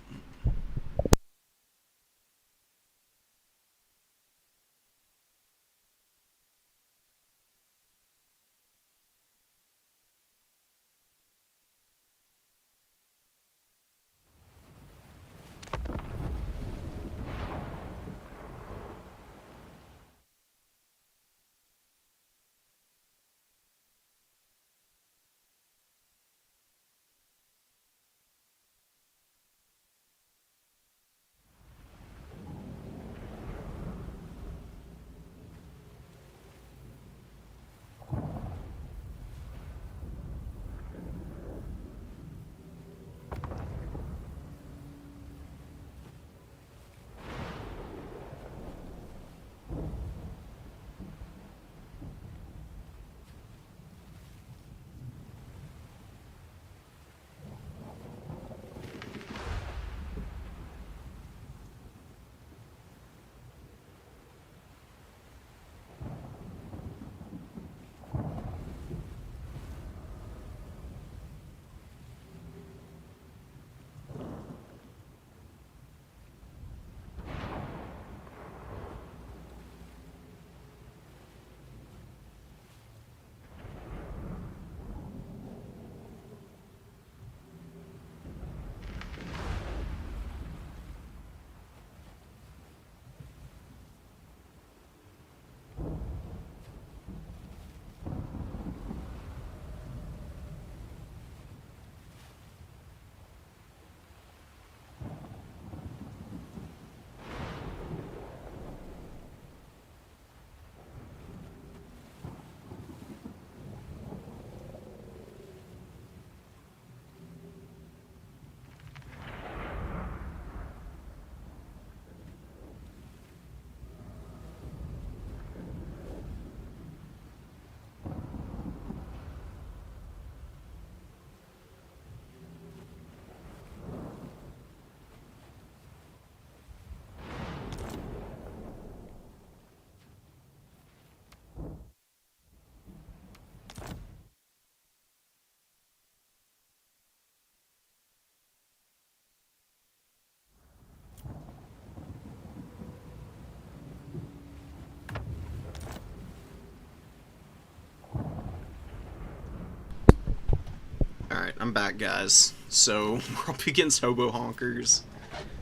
Alright, I'm back, guys. So, we're up against Hobo Honkers.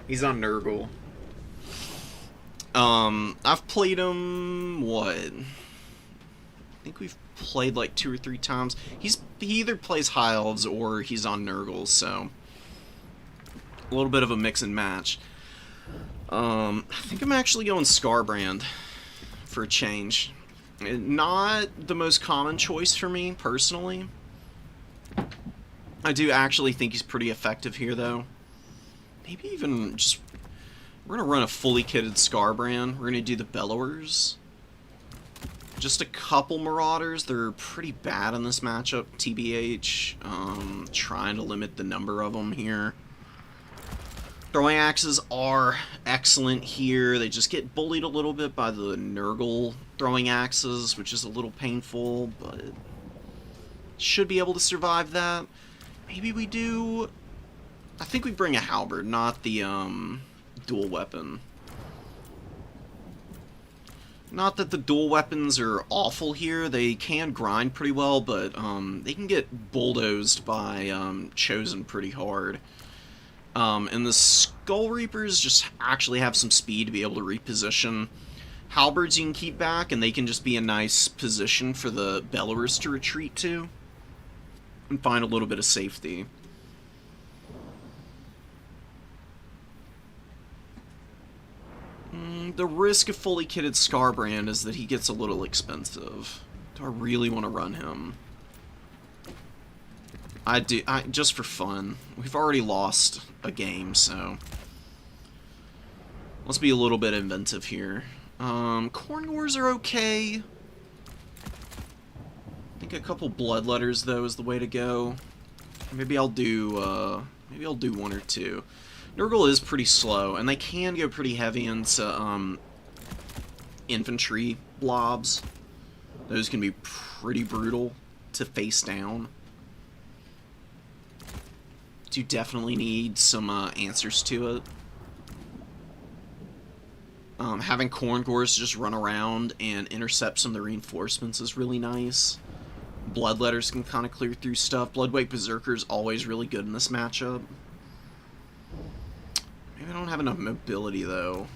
He's on Nurgle. I've played him, what? I think we've played like 2 or 3 times. He either plays High Elves or he's on Nurgle, so a little bit of a mix and match. I think I'm actually going Scarbrand for a change. Not the most common choice for me, personally. I do actually think he's pretty effective here, though. Maybe even just... We're going to run a fully kitted Scarbrand. We're going to do the Bellowers. Just a couple Marauders. They're pretty bad in this matchup, TBH. Trying to limit the number of them here. Throwing Axes are excellent here. They just get bullied a little bit by the Nurgle Throwing Axes, which is a little painful, but should be able to survive that. Maybe we do... I think we bring a Halberd, not the dual weapon. Not that the dual weapons are awful here. They can grind pretty well, but they can get bulldozed by Chosen pretty hard. And the Skull Reapers just actually have some speed to be able to reposition. Halberds you can keep back, and they can just be a nice position for the Bellowers to retreat to and find a little bit of safety. The risk of fully kitted Scarbrand is that he gets a little expensive. Do I really want to run him? I do, just for fun. We've already lost a game, so let's be a little bit inventive here. Corn Wars are okay. I think a couple Bloodletters, though, is the way to go. Maybe I'll do one or two. Nurgle is pretty slow, and they can go pretty heavy into infantry blobs. Those can be pretty brutal to face down. Do definitely need some answers to it. Having Corn Gores just run around and intercept some of the reinforcements is really nice. Bloodletters can kind of clear through stuff. Bloodweight Berserker is always really good in this matchup. Maybe I don't have enough mobility, though.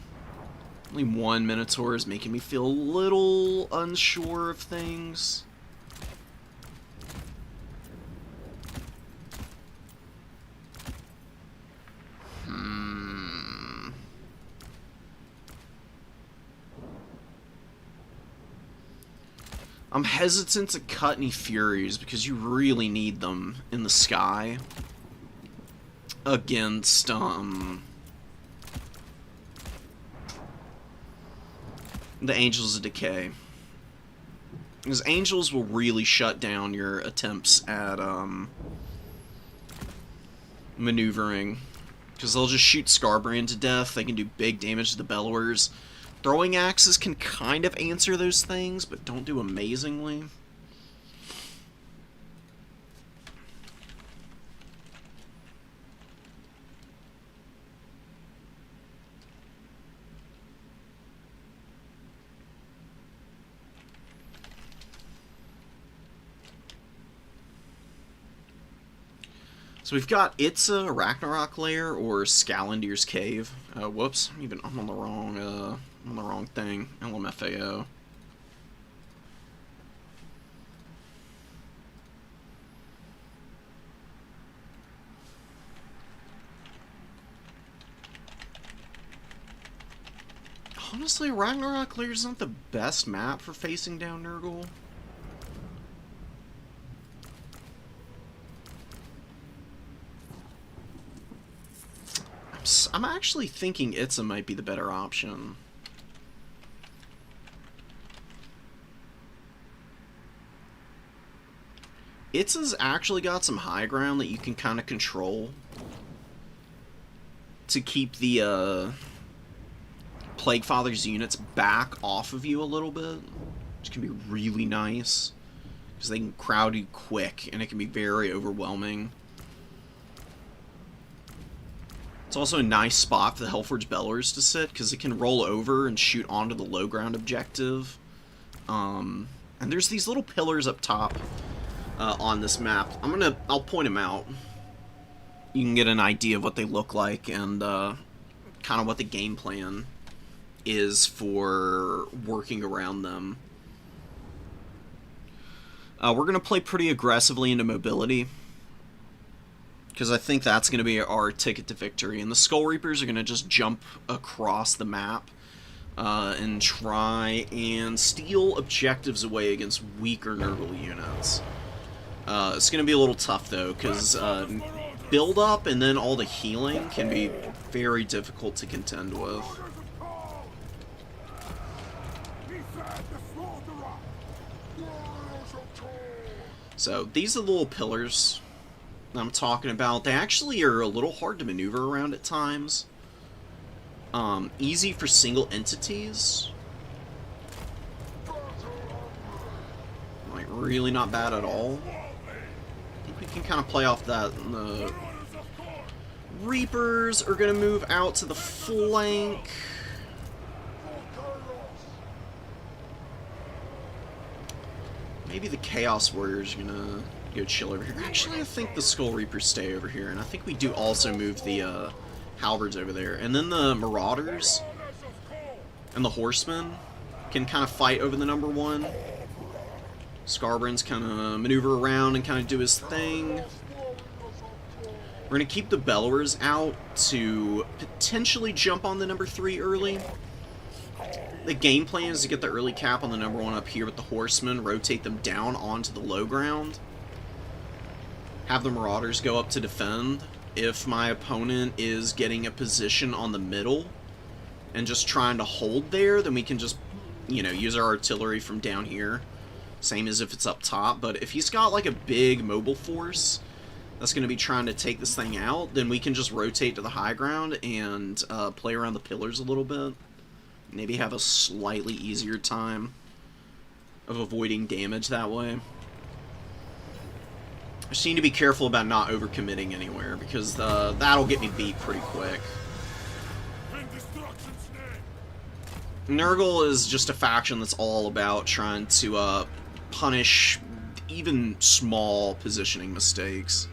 Only one Minotaur is making me feel a little unsure of things. I'm hesitant to cut any Furies because you really need them in the sky against the Angels of Decay. Because Angels will really shut down your attempts at maneuvering. Because they'll just shoot Scarbrand to death. They can do big damage to the Bellowers. Throwing Axes can kind of answer those things, but don't do amazingly. So we've got Itza, Ragnarok Lair, or Scalendir's Cave. Whoops, I'm on the wrong thing. LMFAO. Honestly, Ragnarok Lair is not the best map for facing down Nurgle. I'm actually thinking Itza might be the better option. Itza's actually got some high ground that you can kind of control to keep the Plague Father's units back off of you a little bit, which can be really nice because they can crowd you quick and it can be very overwhelming. It's also a nice spot for the Hellforge Bellowers to sit because it can roll over and shoot onto the low ground objective. And there's these little pillars up top on this map. I'll point them out. You can get an idea of what they look like and kind of what the game plan is for working around them. We're going to play pretty aggressively into mobility, because I think that's going to be our ticket to victory. And the Skull Reapers are going to just jump across the map and try and steal objectives away against weaker Nurgle units. It's going to be a little tough, though, because build-up and then all the healing can be very difficult to contend with. So, these are the little pillars I'm talking about. They actually are a little hard to maneuver around at times. Easy for single entities. Like, really not bad at all. I think we can kind of play off that. The Reapers are going to move out to the flank. Maybe the Chaos Warriors are going to go chill over here. Actually, I think the Skull Reapers stay over here, and I think we do also move the Halberds over there. And then the Marauders and the Horsemen can kind of fight over the number one. Scarbrand's kind of maneuver around and kind of do his thing. We're going to keep the Bellowers out to potentially jump on the number 3 early. the game plan is to get the early cap on the number 1 up here with the horsemen, rotate them down onto the low ground, have the marauders go up to defend. If my opponent is getting a position on the middle and just trying to hold there, then we can just, you know, use our artillery from down here. Same as if it's up top. But if he's got like a big mobile force that's going to be trying to take this thing out, then we can just rotate to the high ground and play around the pillars a little bit. Maybe have a slightly easier time of avoiding damage that way. I just need to be careful about not overcommitting anywhere, because that'll get me beat pretty quick. Nurgle is just a faction that's all about trying to punish even small positioning mistakes.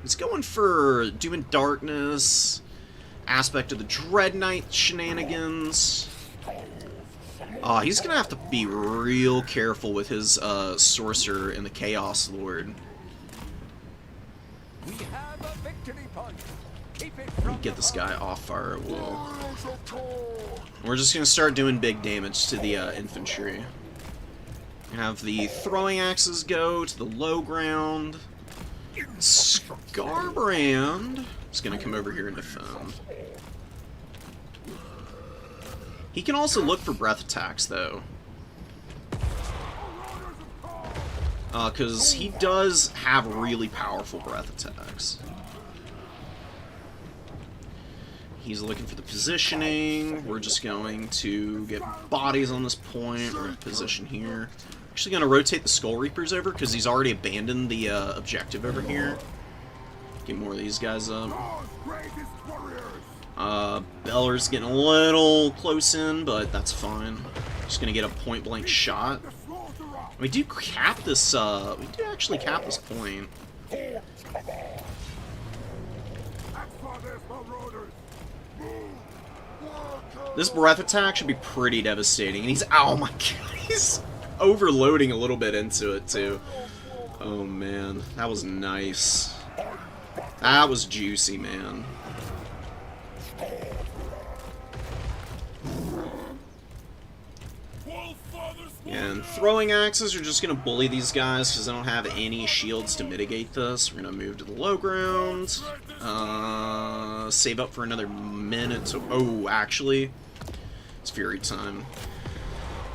He's going for Doom and Darkness, aspect of the Dread Knight shenanigans. He's going to have to be real careful with his Sorcerer and the Chaos Lord. We have a victory point. Keep it Let me from get this guy off fire at will. We're just going to start doing big damage to the infantry. Have the throwing axes go to the low ground. Scarbrand is going to come over here and defend. He can also look for breath attacks, though. Because he does have really powerful breath attacks. He's looking for the positioning. We're just going to get bodies on this point. We're in position here. Actually going to rotate the Skull Reapers over because he's already abandoned the objective over here. Get more of these guys up. Beller's getting a little close in, but that's fine. Just going to get a point-blank shot. We do cap this, we do actually cap this point. This breath attack should be pretty devastating, and he's, oh my god, he's overloading a little bit into it too. Oh man, that was nice. That was juicy, man. And throwing axes are just going to bully these guys because they don't have any shields to mitigate this. We're going to move to the low ground. Save up for another minute. So, oh, actually, it's Fury time.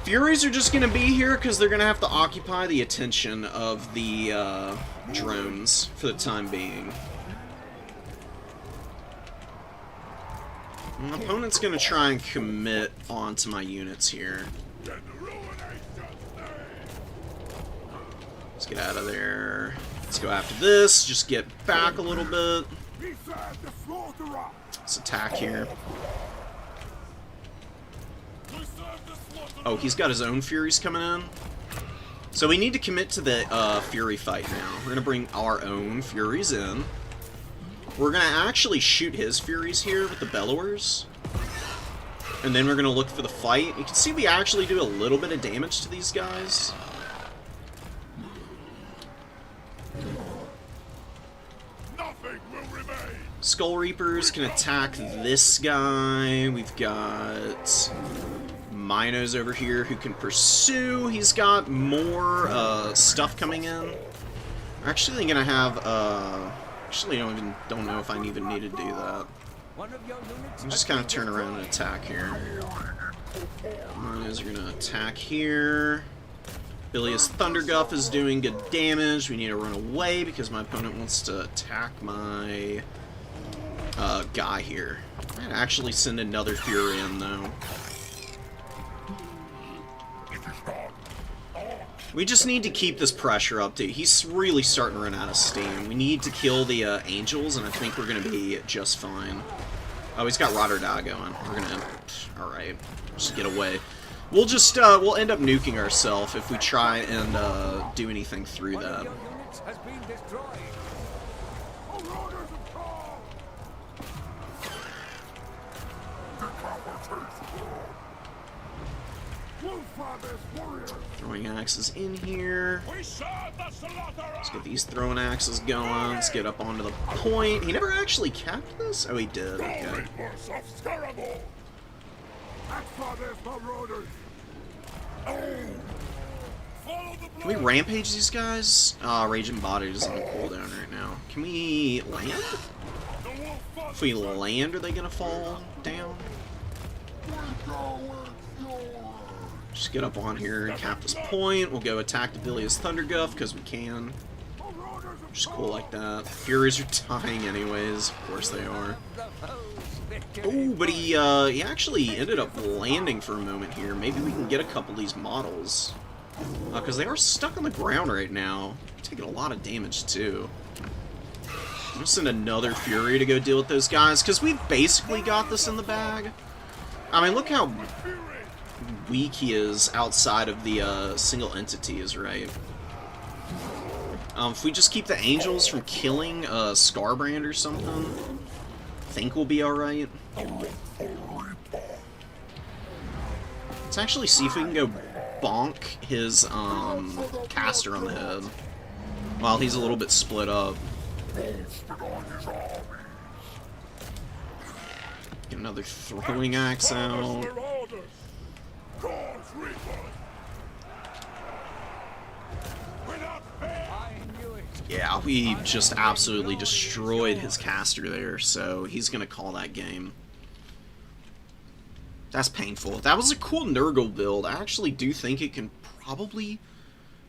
Furies are just going to be here because they're going to have to occupy the attention of the drones for the time being. My opponent's going to try and commit onto my units here. Let's get out of there. Let's go after this. Just get back a little bit. Let's attack here. Oh, he's got his own Furies coming in. So we need to commit to the Fury fight now. We're going to bring our own Furies in. We're going to actually shoot his Furies here with the Bellowers. And then we're going to look for the fight. You can see we actually do a little bit of damage to these guys. Skull Reapers can attack this guy. We've got Minos over here who can pursue. He's got more stuff coming in. I'm actually gonna have actually don't know if I even need to do that. I'm just kind of turn around and attack here. Minos are gonna attack here. Bilious Thunderguff is doing good damage. We need to run away because my opponent wants to attack my guy here. I'd actually send another Fury in, though. We just need to keep this pressure up, dude. He's really starting to run out of steam. We need to kill the Angels, and I think we're going to be just fine. Oh, he's got Rotterdam going. We're going to... Alright. Just get away. We'll just, we'll end up nuking ourselves if we try and do anything through that. Throwing axes in here. Let's get these throwing axes going. Let's get up onto the point. He never actually capped this? Oh, he did. Okay. Can we rampage these guys? Raging Body is on cooldown right now. Can we land? If we land, are they gonna fall down? Just get up on here and cap this point. We'll go attack Debilious Thunderguff because we can. Just cool like that. Furies are dying anyways. Of course they are. Oh, but he actually ended up landing for a moment here. Maybe we can get a couple of these models. Because they are stuck on the ground right now. Taking a lot of damage, too. I'm gonna send another Fury to go deal with those guys, because we've basically got this in the bag. I mean, look how weak he is outside of the single entities, right? If we just keep the Angels from killing Scarbrand or something, I think we'll be alright. Let's actually see if we can go bonk his caster on the head while he's a little bit split up. Get another throwing axe out. Yeah, we just absolutely destroyed his caster there, so he's gonna call that game. That's painful. That was a cool Nurgle build. I actually do think it can probably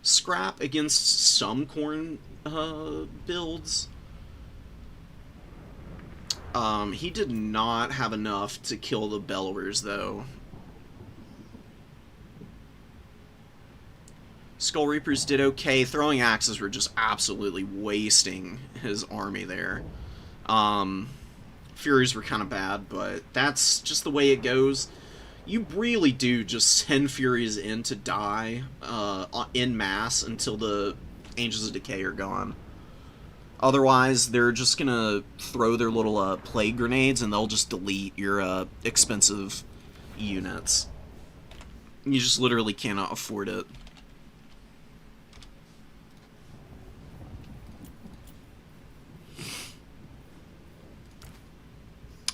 scrap against some Khorne builds. He did not have enough to kill the Bellowers, though. Skull Reapers did okay. Throwing axes were just absolutely wasting his army there. Furies were kind of bad, but that's just the way it goes. You really do just send Furies in to die en masse until the Angels of Decay are gone. Otherwise, they're just gonna throw their little plague grenades and they'll just delete your expensive units. You just literally cannot afford it.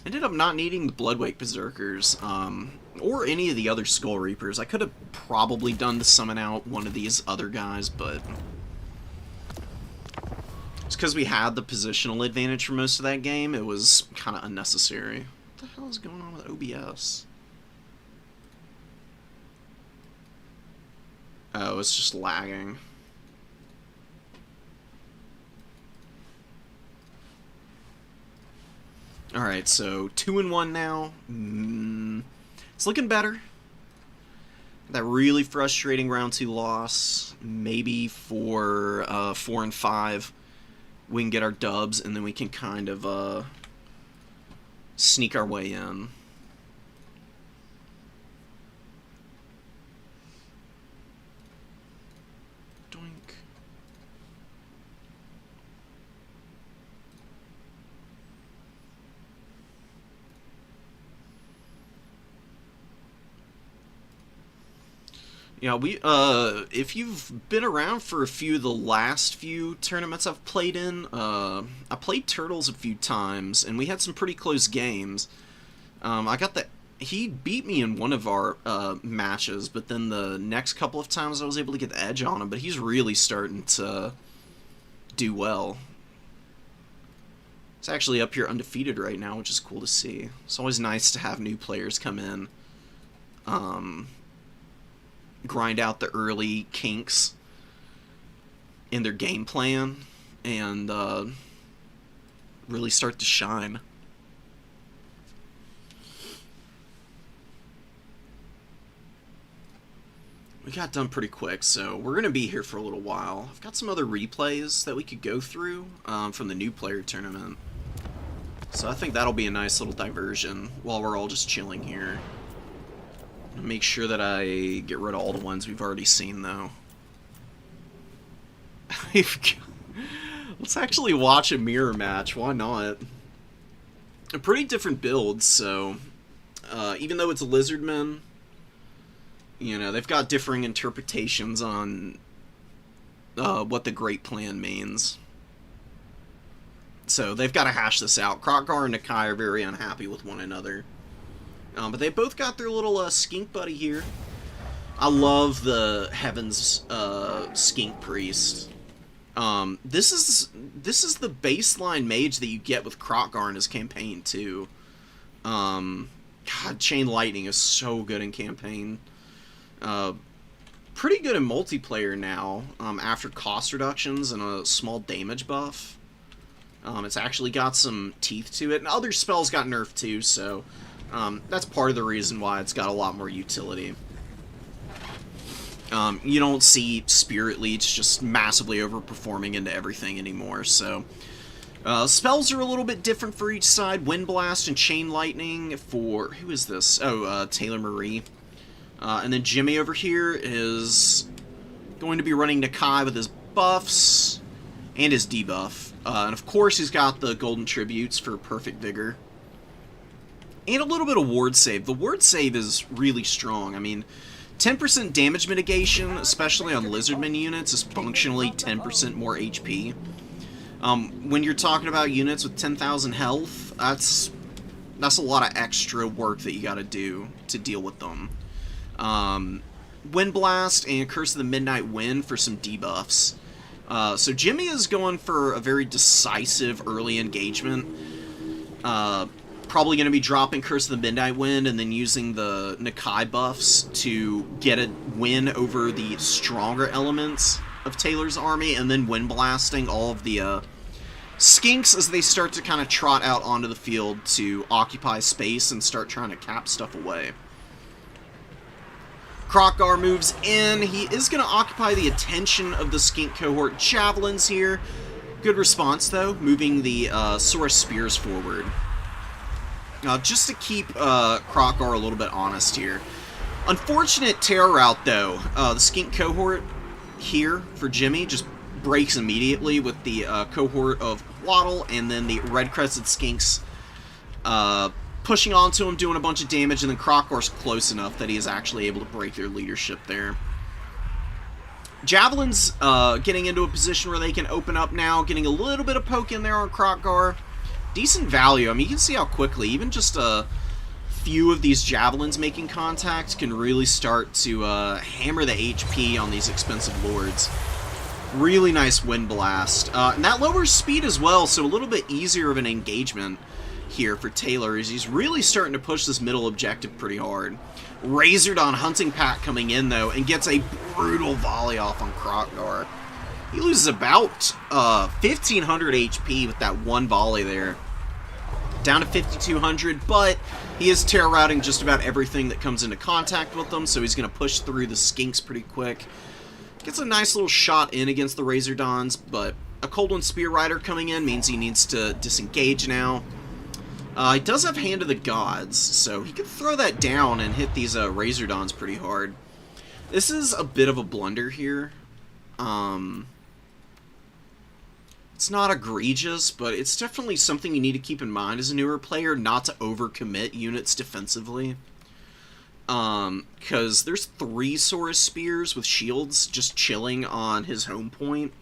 Ended up not needing the Bloodwake Berserkers, or any of the other Skull Reapers. I could have probably done to summon out one of these other guys, but it's because we had the positional advantage for most of that game, it was kind of unnecessary. What the hell is going on with OBS? Oh, it's just lagging. Alright, so 2-1 now. It's looking better. That really frustrating round 2 loss. Maybe for 4 and 5 we can get our dubs and then we can kind of sneak our way in. Doink. Yeah, if you've been around for a few of the last few tournaments I've played in, I played Turtles a few times, and we had some pretty close games. He beat me in one of our matches, but then the next couple of times I was able to get the edge on him, but he's really starting to do well. He's actually up here undefeated right now, which is cool to see. It's always nice to have new players come in. Grind out the early kinks in their game plan and really start to shine. We got done pretty quick, so we're going to be here for a little while. I've got some other replays that we could go through from the new player tournament. So I think that'll be a nice little diversion while we're all just chilling here. Make sure that I get rid of all the ones we've already seen, though. Let's actually watch a mirror match. Why not? A pretty different build, so even though it's Lizardmen, you know, they've got differing interpretations on what the Great Plan means. So they've got to hash this out. Krokgar and Nakai are very unhappy with one another. But they both got their little skink buddy here. I love the Heavens skink priest. This is the baseline mage that you get with Kroq-Gar in his campaign too. God, Chain Lightning is so good in campaign. Pretty good in multiplayer now, after cost reductions and a small damage buff. It's actually got some teeth to it, and other spells got nerfed too, so that's part of the reason why it's got a lot more utility. You don't see Spirit Leech just massively overperforming into everything anymore, so... spells are a little bit different for each side. Wind Blast and Chain Lightning for... Who is this? Oh, Taylor Marie. And then Jimmy over here is going to be running Nakai with his buffs and his debuff. And of course he's got the Golden Tributes for Perfect Vigor. And a little bit of Ward Save. The Ward Save is really strong. I mean, 10% damage mitigation, especially on Lizardman units, is functionally 10% more HP. When you're talking about units with 10,000 health, that's a lot of extra work that you gotta do to deal with them. Wind Blast and Curse of the Midnight Wind for some debuffs. So Jimmy is going for a very decisive early engagement. Probably going to be dropping Curse of the Midnight Wind and then using the Nakai buffs to get a win over the stronger elements of Taylor's army, and then Wind Blasting all of the skinks as they start to kind of trot out onto the field to occupy space and start trying to cap stuff away. Kroq-Gar moves in. He is going to occupy the attention of the skink cohort javelins here. Good response, though, moving the Saurus Spears forward. Just to keep Kroq-Gar a little bit honest here. Unfortunate terror route, though. The skink cohort here for Jimmy just breaks immediately with the cohort of Waddle, and then the red-crested skinks pushing onto him, doing a bunch of damage, and then Kroq-Gar's close enough that he is actually able to break their leadership there. Javelin's getting into a position where they can open up now, getting a little bit of poke in there on Kroq-Gar. Decent value. I mean, you can see how quickly, even just a few of these Javelins making contact can really start to hammer the HP on these expensive lords. Really nice Wind Blast. And that lowers speed as well, so a little bit easier of an engagement here for Taylor as he's really starting to push this middle objective pretty hard. Razordon Hunting Pack coming in, though, and gets a brutal volley off on Kroq-Gar. He loses about 1,500 HP with that one volley there. Down to 5,200, but he is terror routing just about everything that comes into contact with them, so he's going to push through the skinks pretty quick. Gets a nice little shot in against the Razordons, but a Cold One Spear Rider coming in means he needs to disengage now. He does have Hand of the Gods, so he could throw that down and hit these Razordons pretty hard. This is a bit of a blunder here. It's not egregious, but it's definitely something you need to keep in mind as a newer player, not to overcommit units defensively. Because there's 3 Saurus Spears with shields just chilling on his home point.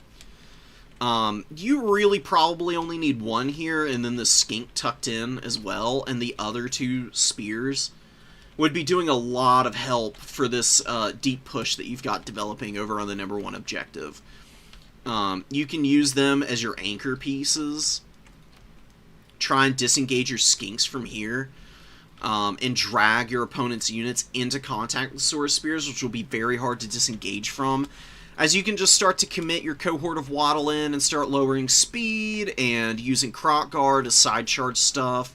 You really probably only need 1 here, and then the skink tucked in as well, and the other 2 spears would be doing a lot of help for this deep push that you've got developing over on the #1 objective. You can use them as your anchor pieces. Try and disengage your skinks from here. And drag your opponent's units into contact with Saurus Spears, which will be very hard to disengage from. As you can just start to commit your cohort of Waddle in and start lowering speed and using Kroq-Gar to side charge stuff.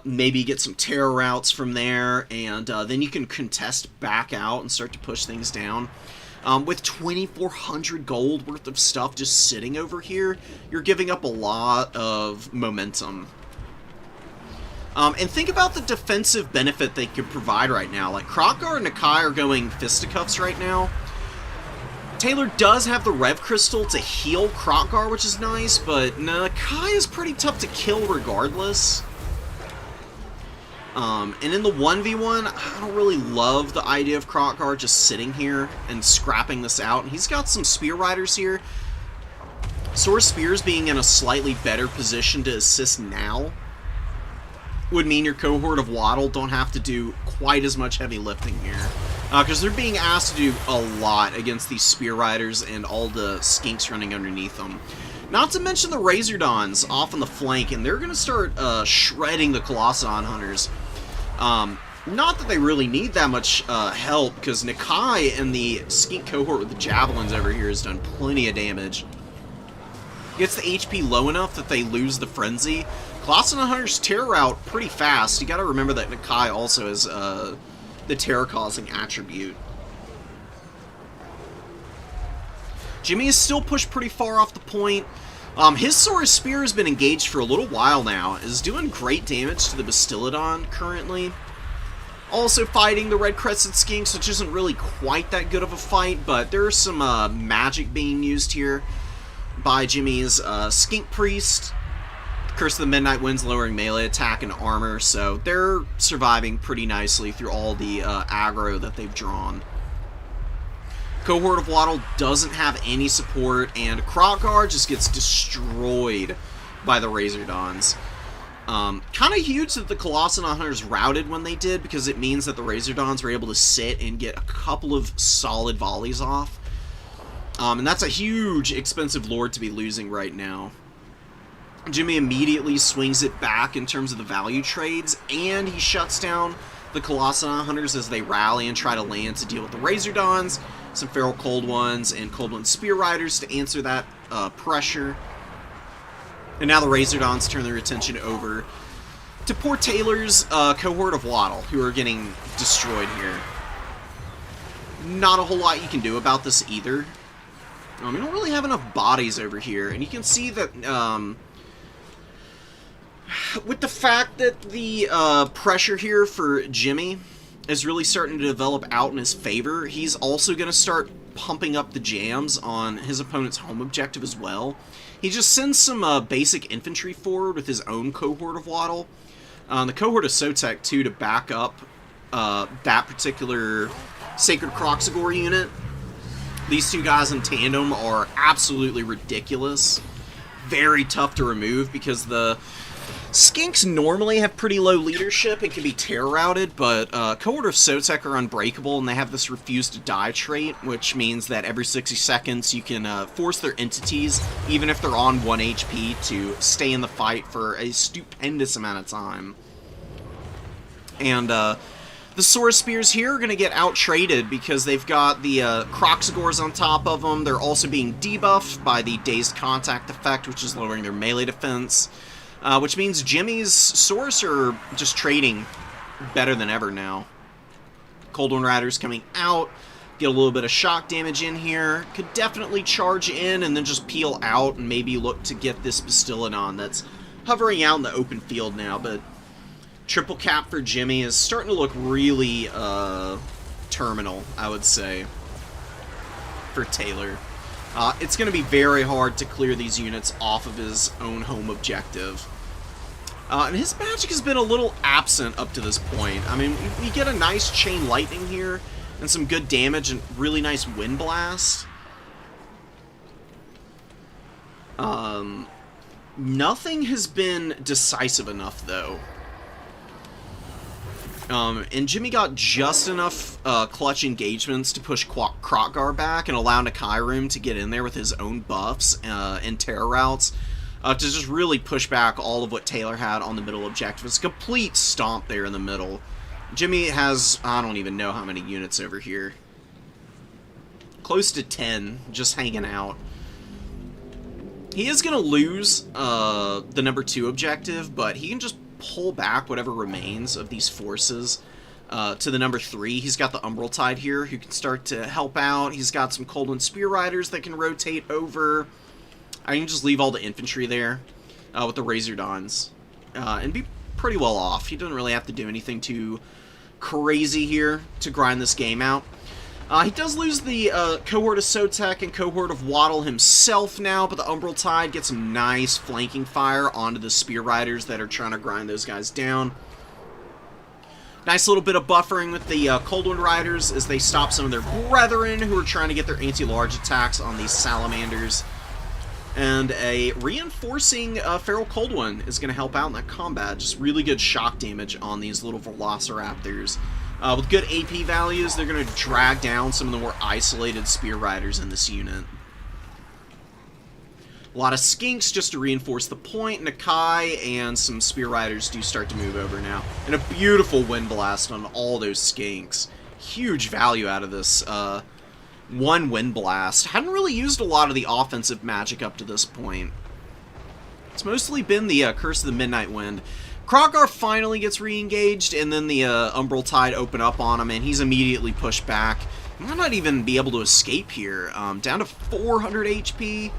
Maybe get some terror routes from there, and then you can contest back out and start to push things down. With 2,400 gold worth of stuff just sitting over here, you're giving up a lot of momentum. And think about the defensive benefit they could provide right now. Like, Kroq-Gar and Nakai are going fisticuffs right now. Taylor does have the Rev Crystal to heal Kroq-Gar, which is nice, but Nakai is pretty tough to kill regardless. And in the 1v1, I don't really love the idea of Kroq-Gar just sitting here and scrapping this out. And he's got some Spear Riders here. Saurus Spears being in a slightly better position to assist now. would mean your cohort of Waddle don't have to do quite as much heavy lifting here. Because they're being asked to do a lot against these Spear Riders and all the skinks running underneath them. Not to mention the Razordons off on the flank, and they're going to start shredding the Colossodon Hunters. Not that they really need that much help, because Nikai and the skink cohort with the Javelins over here has done plenty of damage. Gets the HP low enough that they lose the Frenzy. Colossodon Hunters terror out pretty fast. You got to remember that Nikai also has the terror-causing attribute. Jimmy is still pushed pretty far off the point. His Saurus Spear has been engaged for a little while now. Is doing great damage to the Bastillodon currently. Also fighting the Red-Crested Skinks, which isn't really quite that good of a fight, but there's some magic being used here by Jimmy's Skink Priest. Curse of the Midnight Wind's lowering melee attack and armor, so they're surviving pretty nicely through all the aggro that they've drawn. Cohort of Waddle doesn't have any support, and Krotgar just gets destroyed by the Razordons. Kind of huge that the Colossodon Hunters routed when they did, because it means that the Razordons were able to sit and get a couple of solid volleys off. And that's a huge, expensive Lord to be losing right now. Jimmy immediately swings it back in terms of the value trades, and he shuts down the Colossodon Hunters as they rally and try to land to deal with the Razordons, some Feral Cold Ones, and Cold One Spear Riders to answer that pressure. And now the Razordons turn their attention over to poor Taylor's cohort of Waddle, who are getting destroyed here. Not a whole lot you can do about this either. You don't really have enough bodies over here, and you can see that with the fact that the pressure here for Jimmy is really starting to develop out in his favor, he's also going to start pumping up the jams on his opponent's home objective as well. He just sends some basic infantry forward with his own cohort of Waddle. The cohort of Sotek, too, to back up that particular Sacred Croxagore unit. These two guys in tandem are absolutely ridiculous. Very tough to remove because the Skinks normally have pretty low leadership and can be terror routed, but cohort of Sotek are unbreakable, and they have this refuse to die trait, which means that every 60 seconds you can force their entities, even if they're on 1 HP, to stay in the fight for a stupendous amount of time. And the Saurus Spears here are going to get out-traded because they've got the Croxagores on top of them. They're also being debuffed by the Dazed Contact effect, which is lowering their melee defense. Which means Jimmy's Saurus are just trading better than ever now. Cold One Riders coming out, get a little bit of shock damage in here. Could definitely charge in and then just peel out and maybe look to get this Bastillodon that's hovering out in the open field now. But triple cap for Jimmy is starting to look really terminal, I would say, for Taylor. It's going to be very hard to clear these units off of his own home objective. And his magic has been a little absent up to this point. I mean, we get a nice Chain Lightning here, and some good damage, and really nice Wind Blast. Nothing has been decisive enough, though. And Jimmy got just enough clutch engagements to push Krotgar back and allow Nikai to get in there with his own buffs and terror routes to just really push back all of what Taylor had on the middle objective. It's a complete stomp there in the middle. Jimmy has, I don't even know how many units over here. Close to 10, just hanging out. He is going to lose the number 2 objective, but he can just pull back whatever remains of these forces to the number 3. He's got the Umbral Tide here who can start to help out. He's got some Cold One Spear Riders that can rotate over. I can just leave all the infantry there with the Razordons and be pretty well off. He doesn't really have to do anything too crazy here to grind this game out. He does lose the cohort of Sotek and cohort of Waddle himself now, but the Umbral Tide gets some nice flanking fire onto the Spear Riders that are trying to grind those guys down. Nice little bit of buffering with the Cold One Riders as they stop some of their brethren who are trying to get their anti-large attacks on these Salamanders. And a reinforcing Feral Cold One is going to help out in that combat. Just really good shock damage on these little Velociraptors. With good AP values, they're going to drag down some of the more isolated Spear Riders in this unit. A lot of Skinks just to reinforce the point. Nakai and some Spear Riders do start to move over now. And a beautiful Wind Blast on all those Skinks. Huge value out of this one Wind Blast. Hadn't really used a lot of the offensive magic up to this point. It's mostly been the Curse of the Midnight Wind. Krogar finally gets re-engaged, and then the Umbral Tide open up on him, and he's immediately pushed back. He might not even be able to escape here. Down to 400 HP.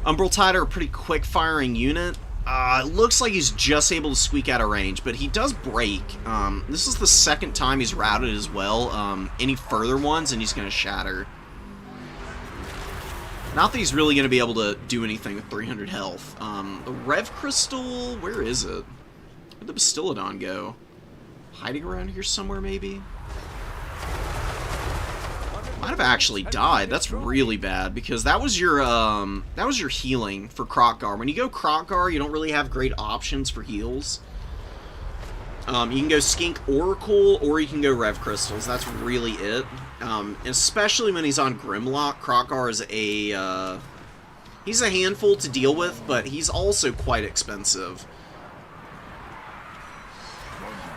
Umbral Tide are a pretty quick-firing unit. It looks like he's just able to squeak out of range, but he does break. This is the second time he's routed as well. Any further ones, and he's going to shatter. Not that he's really going to be able to do anything with 300 health. The Rev Crystal, where is it? Where'd the Bastiladon go? Hiding around here somewhere, maybe? Might have actually died. That's really bad, because that was your healing for Krogar. When you go Krogar, you don't really have great options for heals. You can go Skink Oracle, or you can go Rev Crystals. That's really it. Especially when he's on Grimlock, Krogar is he's a handful to deal with, but he's also quite expensive.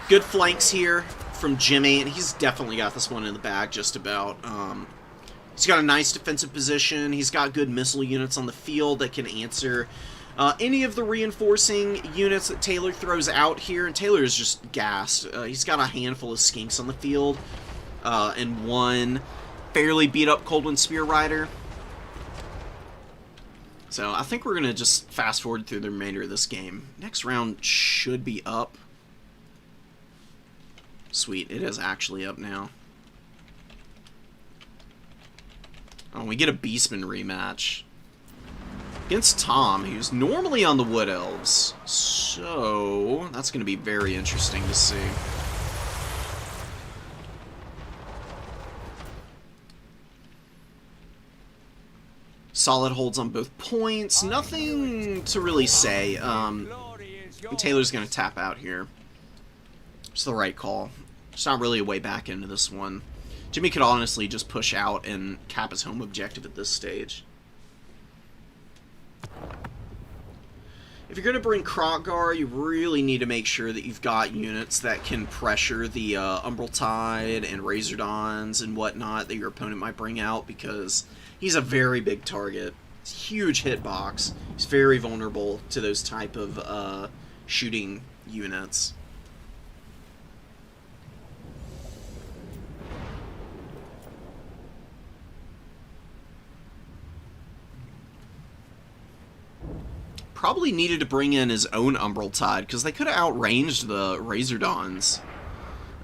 Good flanks here from Jimmy, and he's definitely got this one in the bag just about. He's got a nice defensive position. He's got good missile units on the field that can answer any of the reinforcing units that Taylor throws out here, and Taylor is just gassed. He's got a handful of Skinks on the field, and one fairly beat-up Coldwind Spear Rider. So I think we're going to just fast-forward through the remainder of this game. Next round should be up. Sweet, it is actually up now. Oh, we get a Beastman rematch. Against Tom, who's normally on the Wood Elves. So, that's going to be very interesting to see. Solid holds on both points. Nothing to really say. Taylor's going to tap out here. It's the right call. There's not really a way back into this one. Jimmy could honestly just push out and cap his home objective at this stage. If you're going to bring Krogar, you really need to make sure that you've got units that can pressure the Umbral Tide and Razordons and whatnot that your opponent might bring out, because he's a very big target. It's a huge hitbox. He's very vulnerable to those type of shooting units. Probably needed to bring in his own Umbral Tide, because they could have outranged the Razordons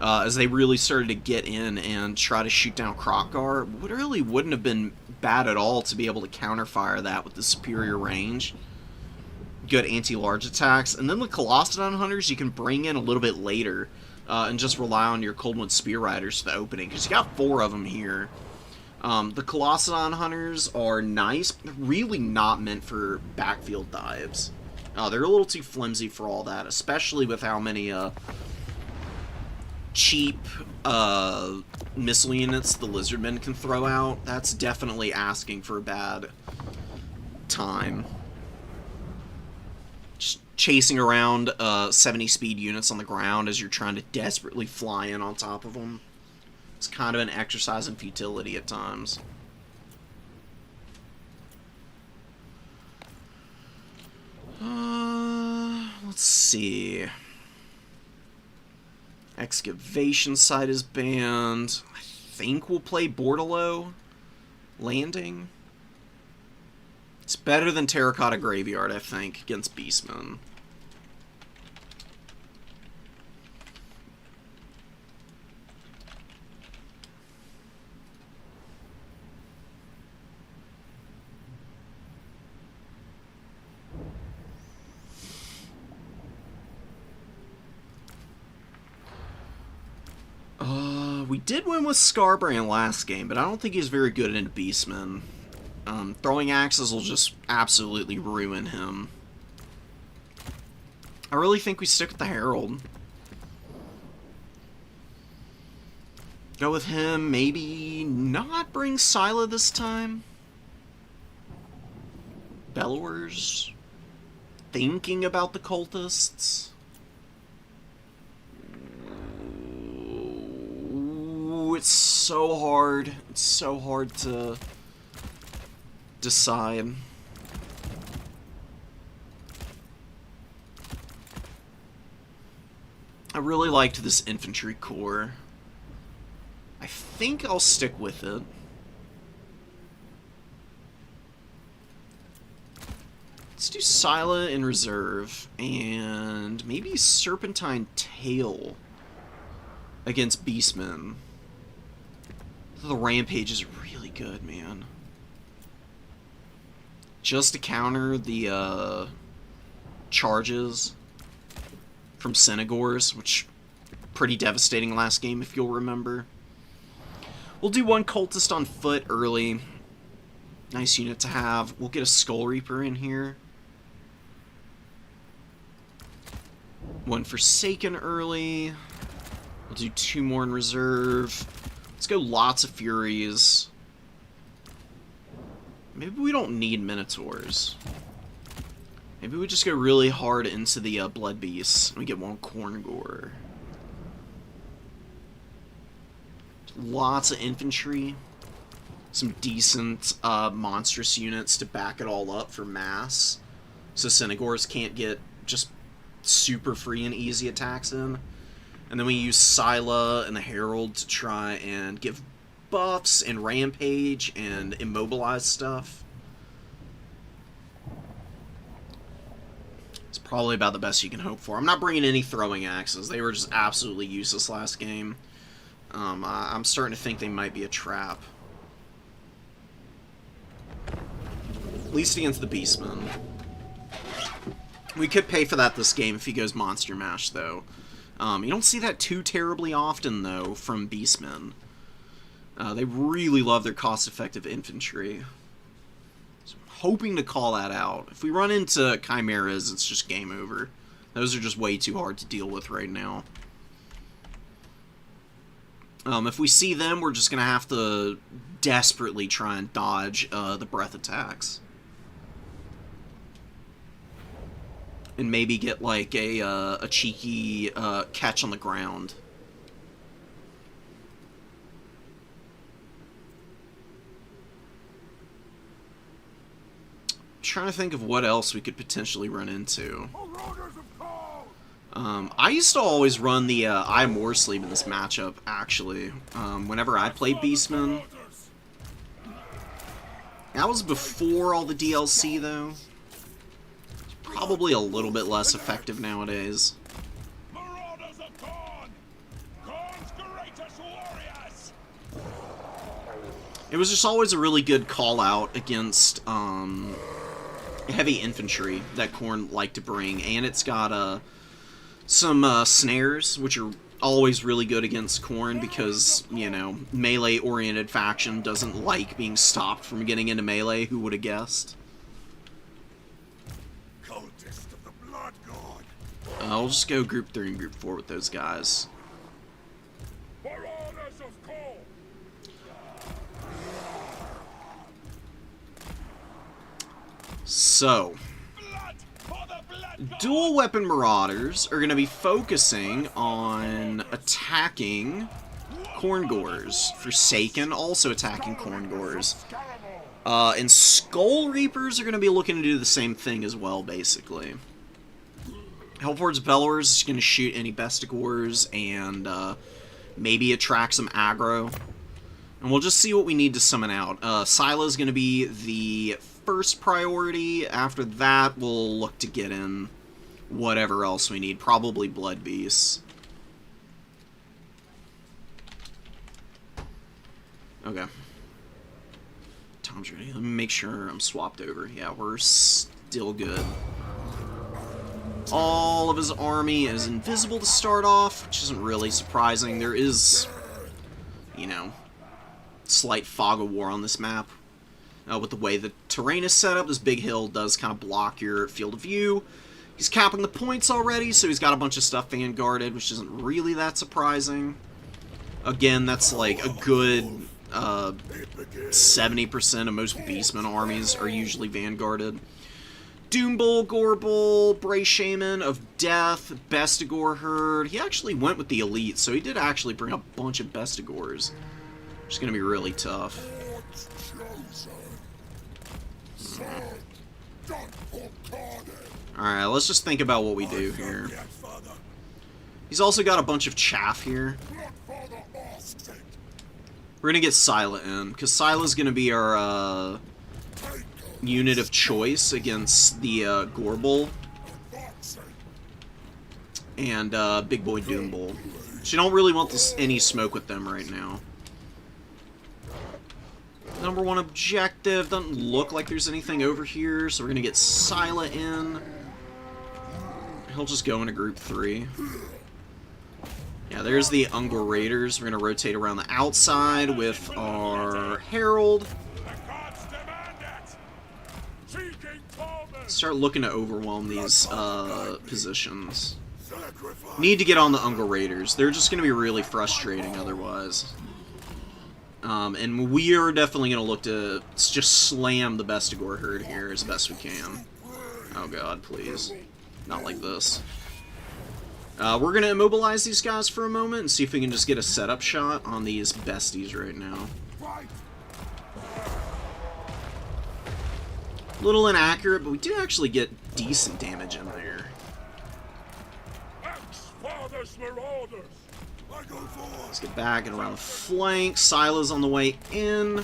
as they really started to get in and try to shoot down Krogar. It really wouldn't have been bad at all to be able to counterfire that with the superior range. Good anti-large attacks. And then the Colossodon Hunters you can bring in a little bit later and just rely on your Coldwood Spear Riders for the opening, because you got 4 of them here. The Colossodon Hunters are nice, but really not meant for backfield dives. They're a little too flimsy for all that, especially with how many cheap missile units the Lizardmen can throw out. That's definitely asking for a bad time. Just chasing around 70 speed units on the ground as you're trying to desperately fly in on top of them. It's kind of an exercise in futility at times. Let's see. Excavation site is banned. I think we'll play Bordalo Landing. It's better than Terracotta Graveyard, I think, against Beastmen. We did win with Scarberry in last game, but I don't think he's very good into Beastmen. Throwing axes will just absolutely ruin him. I really think we stick with the Herald. Go with him, maybe not bring Scylla this time. Bellowers. Thinking about the cultists. Ooh, it's so hard. It's so hard to decide. I really liked this infantry corps. I think I'll stick with it. Let's do Scylla in reserve, and maybe Serpentine Tail against Beastmen. The Rampage is really good, man. Just to counter the charges from Senegors, which pretty devastating last game, if you'll remember. We'll do one cultist on foot early. Nice unit to have. We'll get a Skull Reaper in here. One Forsaken early. We'll do 2 more in reserve. Let's go lots of Furies. Maybe we don't need Minotaurs. Maybe we just go really hard into the Blood Beasts and we get 1 Khorngor. Lots of infantry. Some decent monstrous units to back it all up for mass. So Senegors can't get just super free and easy attacks in. And then we use Scylla and the Herald to try and give buffs and Rampage and immobilize stuff. It's probably about the best you can hope for. I'm not bringing any throwing axes. They were just absolutely useless last game. I'm starting to think they might be a trap. At least against the Beastmen. We could pay for that this game if he goes Monster Mash, though. You don't see that too terribly often, though, from Beastmen. They really love their cost-effective infantry. So I'm hoping to call that out. If we run into Chimeras, it's just game over. Those are just way too hard to deal with right now. If we see them, we're just going to have to desperately try and dodge the breath attacks. And maybe get, like, a cheeky catch on the ground. I'm trying to think of what else we could potentially run into. I used to always run the Eye of Morsleep in this matchup, actually. Whenever I played Beastmen. That was before all the DLC, though. It's probably a little bit less effective nowadays. Marauders of Khorne! Khorne's greatest warriors! It was just always a really good call-out against heavy infantry that Khorne liked to bring, and it's got some snares, which are always really good against Khorne because, you know, melee-oriented faction doesn't like being stopped from getting into melee. Who would have guessed? Cultist of the Blood God! I'll just go Group 3 and Group 4 with those guys. Marauders of Khorne! So, dual weapon Marauders are going to be focusing on attacking Khorngors. Forsaken also attacking Khorngors. And Skull Reapers are going to be looking to do the same thing as well, basically. Hellforge's Bellowers is going to shoot any Bestigors and maybe attract some aggro. And we'll just see what we need to summon out. Scylla is going to be the first priority. After that, we'll look to get in whatever else we need. Probably Blood Beasts. Okay. Tom's ready. Let me make sure I'm swapped over. Yeah, we're still good. All of his army is invisible to start off, which isn't really surprising. There is, you know, slight fog of war on this map. With the way the terrain is set up, this big hill does kind of block your field of view. He's capping the points already, so he's got a bunch of stuff vanguarded, which isn't really that surprising. Again, that's like a good 70% of most Beastmen armies are usually vanguarded. Doombull, Gorebull, Bray Shaman of Death, Bestigor Herd. He actually went with the elite, so he did actually bring a bunch of Bestigors. Which is going to be really tough. Alright, let's just think about what we do here. He's also got a bunch of chaff here. We're going to get Scylla in, because Scylla's going to be our unit of choice against the Gorebull and Big Boy Doombull. So you don't really want any smoke with them right now. Number one objective, doesn't look like there's anything over here, so we're going to get Scylla in. He'll just go into group 3. Yeah, there's the Ungor Raiders. We're going to rotate around the outside with our Herald. Start looking to overwhelm these positions. Need to get on the Ungor Raiders. They're just going to be really frustrating otherwise. And we are definitely going to look to just slam the Bestigor Herd here as best we can. Oh god, please. Not like this. We're going to immobilize these guys for a moment and see if we can just get a setup shot on these besties right now. A little inaccurate, but we do actually get decent damage in there. Let's get back and around the flank. Scylla's on the way in.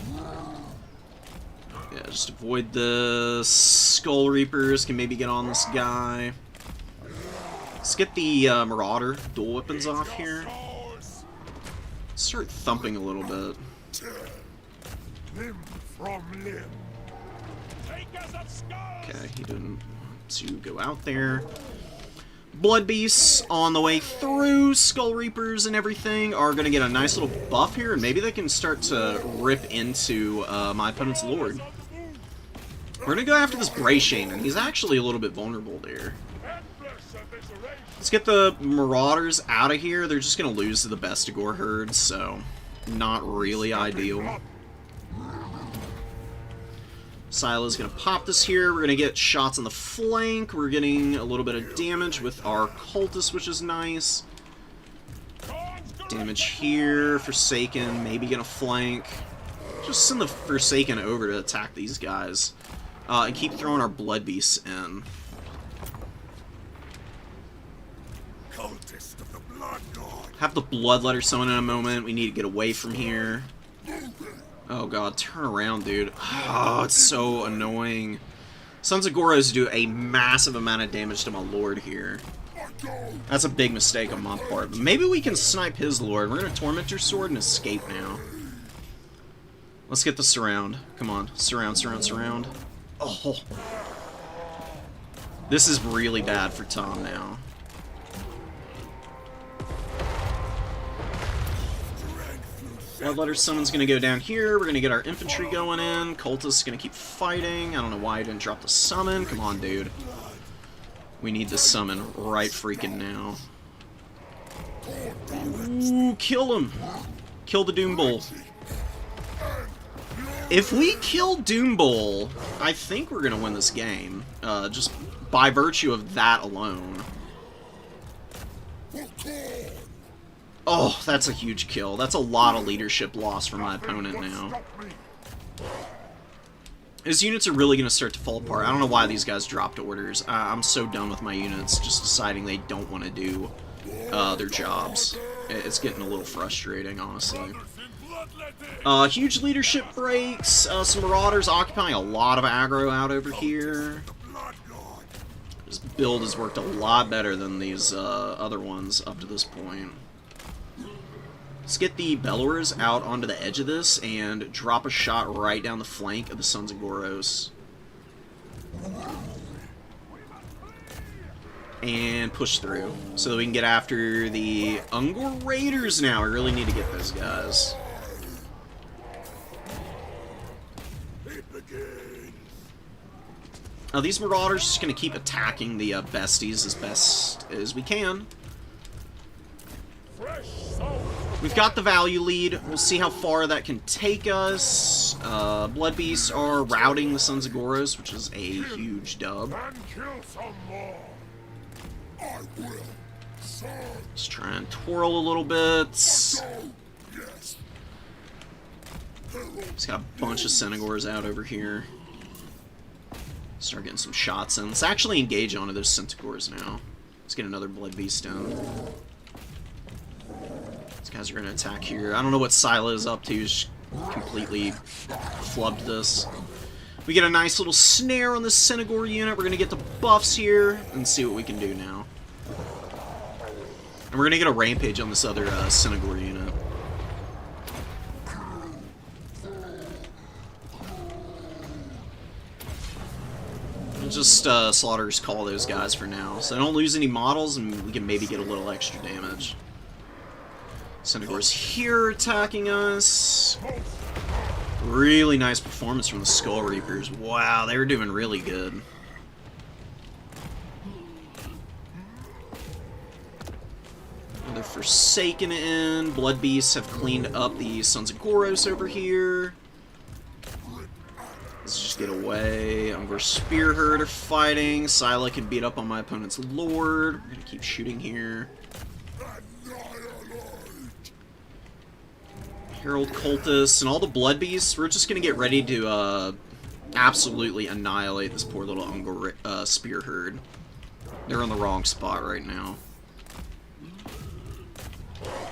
Yeah, just avoid the Skull Reapers. Can maybe get on this guy. Let's get the Marauder dual weapons off here. Start thumping a little bit. Okay, he didn't want to go out there. Blood Beasts on the way through. Skull Reapers and everything are going to get a nice little buff here, and maybe they can start to rip into my opponent's Lord. We're going to go after this Bray Shaman. He's actually a little bit vulnerable there. Let's get the Marauders out of here. They're just going to lose to the Bestigor Herd, so not really ideal. Scylla's going to pop this here. We're going to get shots on the flank. We're getting a little bit of damage with our Cultist, which is nice. Damage here. Forsaken, maybe going to flank. Just send the Forsaken over to attack these guys. And keep throwing our Blood Beasts in. Have the Bloodletter summon in a moment. We need to get away from here. Oh god, turn around, dude. Oh, it's so annoying. Sons of Goros do a massive amount of damage to my Lord here. That's a big mistake on my part. But maybe we can snipe his Lord. We're going to Tormentor Sword and escape now. Let's get the surround. Come on. Surround, surround, surround. Oh. This is really bad for Tom now. Bloodletter Summon's going to go down here. We're going to get our infantry going in. Cultist's going to keep fighting. I don't know why I didn't drop the summon. Come on, dude. We need the summon right freaking now. Ooh, kill him. Kill the Doombull. If we kill Doombull, I think we're going to win this game. Just by virtue of that alone. Oh, that's a huge kill. That's a lot of leadership loss for my opponent now. His units are really going to start to fall apart. I don't know why these guys dropped orders. I'm so done with my units just deciding they don't want to do their jobs. It's getting a little frustrating, honestly. Huge leadership breaks. Some Marauders occupying a lot of aggro out over here. This build has worked a lot better than these other ones up to this point. Let's get the Bellowers out onto the edge of this and drop a shot right down the flank of the Sons of Goros. And push through so that we can get after the Ungor Raiders now. We really need to get those guys. These Marauders are just going to keep attacking the besties as best as we can. We've got the value lead. We'll see how far that can take us. Blood Beasts are routing the Sons of Goros, which is a huge dub. Let's try and twirl a little bit. He's got a bunch of Centaurs out over here. Start getting some shots in. Let's actually engage onto those Centaurs now. Let's get another Blood Beast in. These guys are going to attack here. I don't know what Scylla is up to. He's completely flubbed this. We get a nice little snare on this Centaur unit. We're going to get the buffs here and see what we can do now. And we're going to get a rampage on this other Centaur unit. We'll just Slaughter's Call those guys for now. So they don't lose any models and we can maybe get a little extra damage. Centaur's here attacking us. Really nice performance from the Skull Reapers. Wow, they were doing really good. Another Forsaken in. Blood Beasts have cleaned up the Sons of Goros over here. Let's just get away. Ungor Spearherd are fighting. Scylla can beat up on my opponent's Lord. We're gonna keep shooting here. Herald Cultists and all the Blood Beasts. We're just gonna get ready to absolutely annihilate this poor little Ungor Spearherd. They're on the wrong spot right now.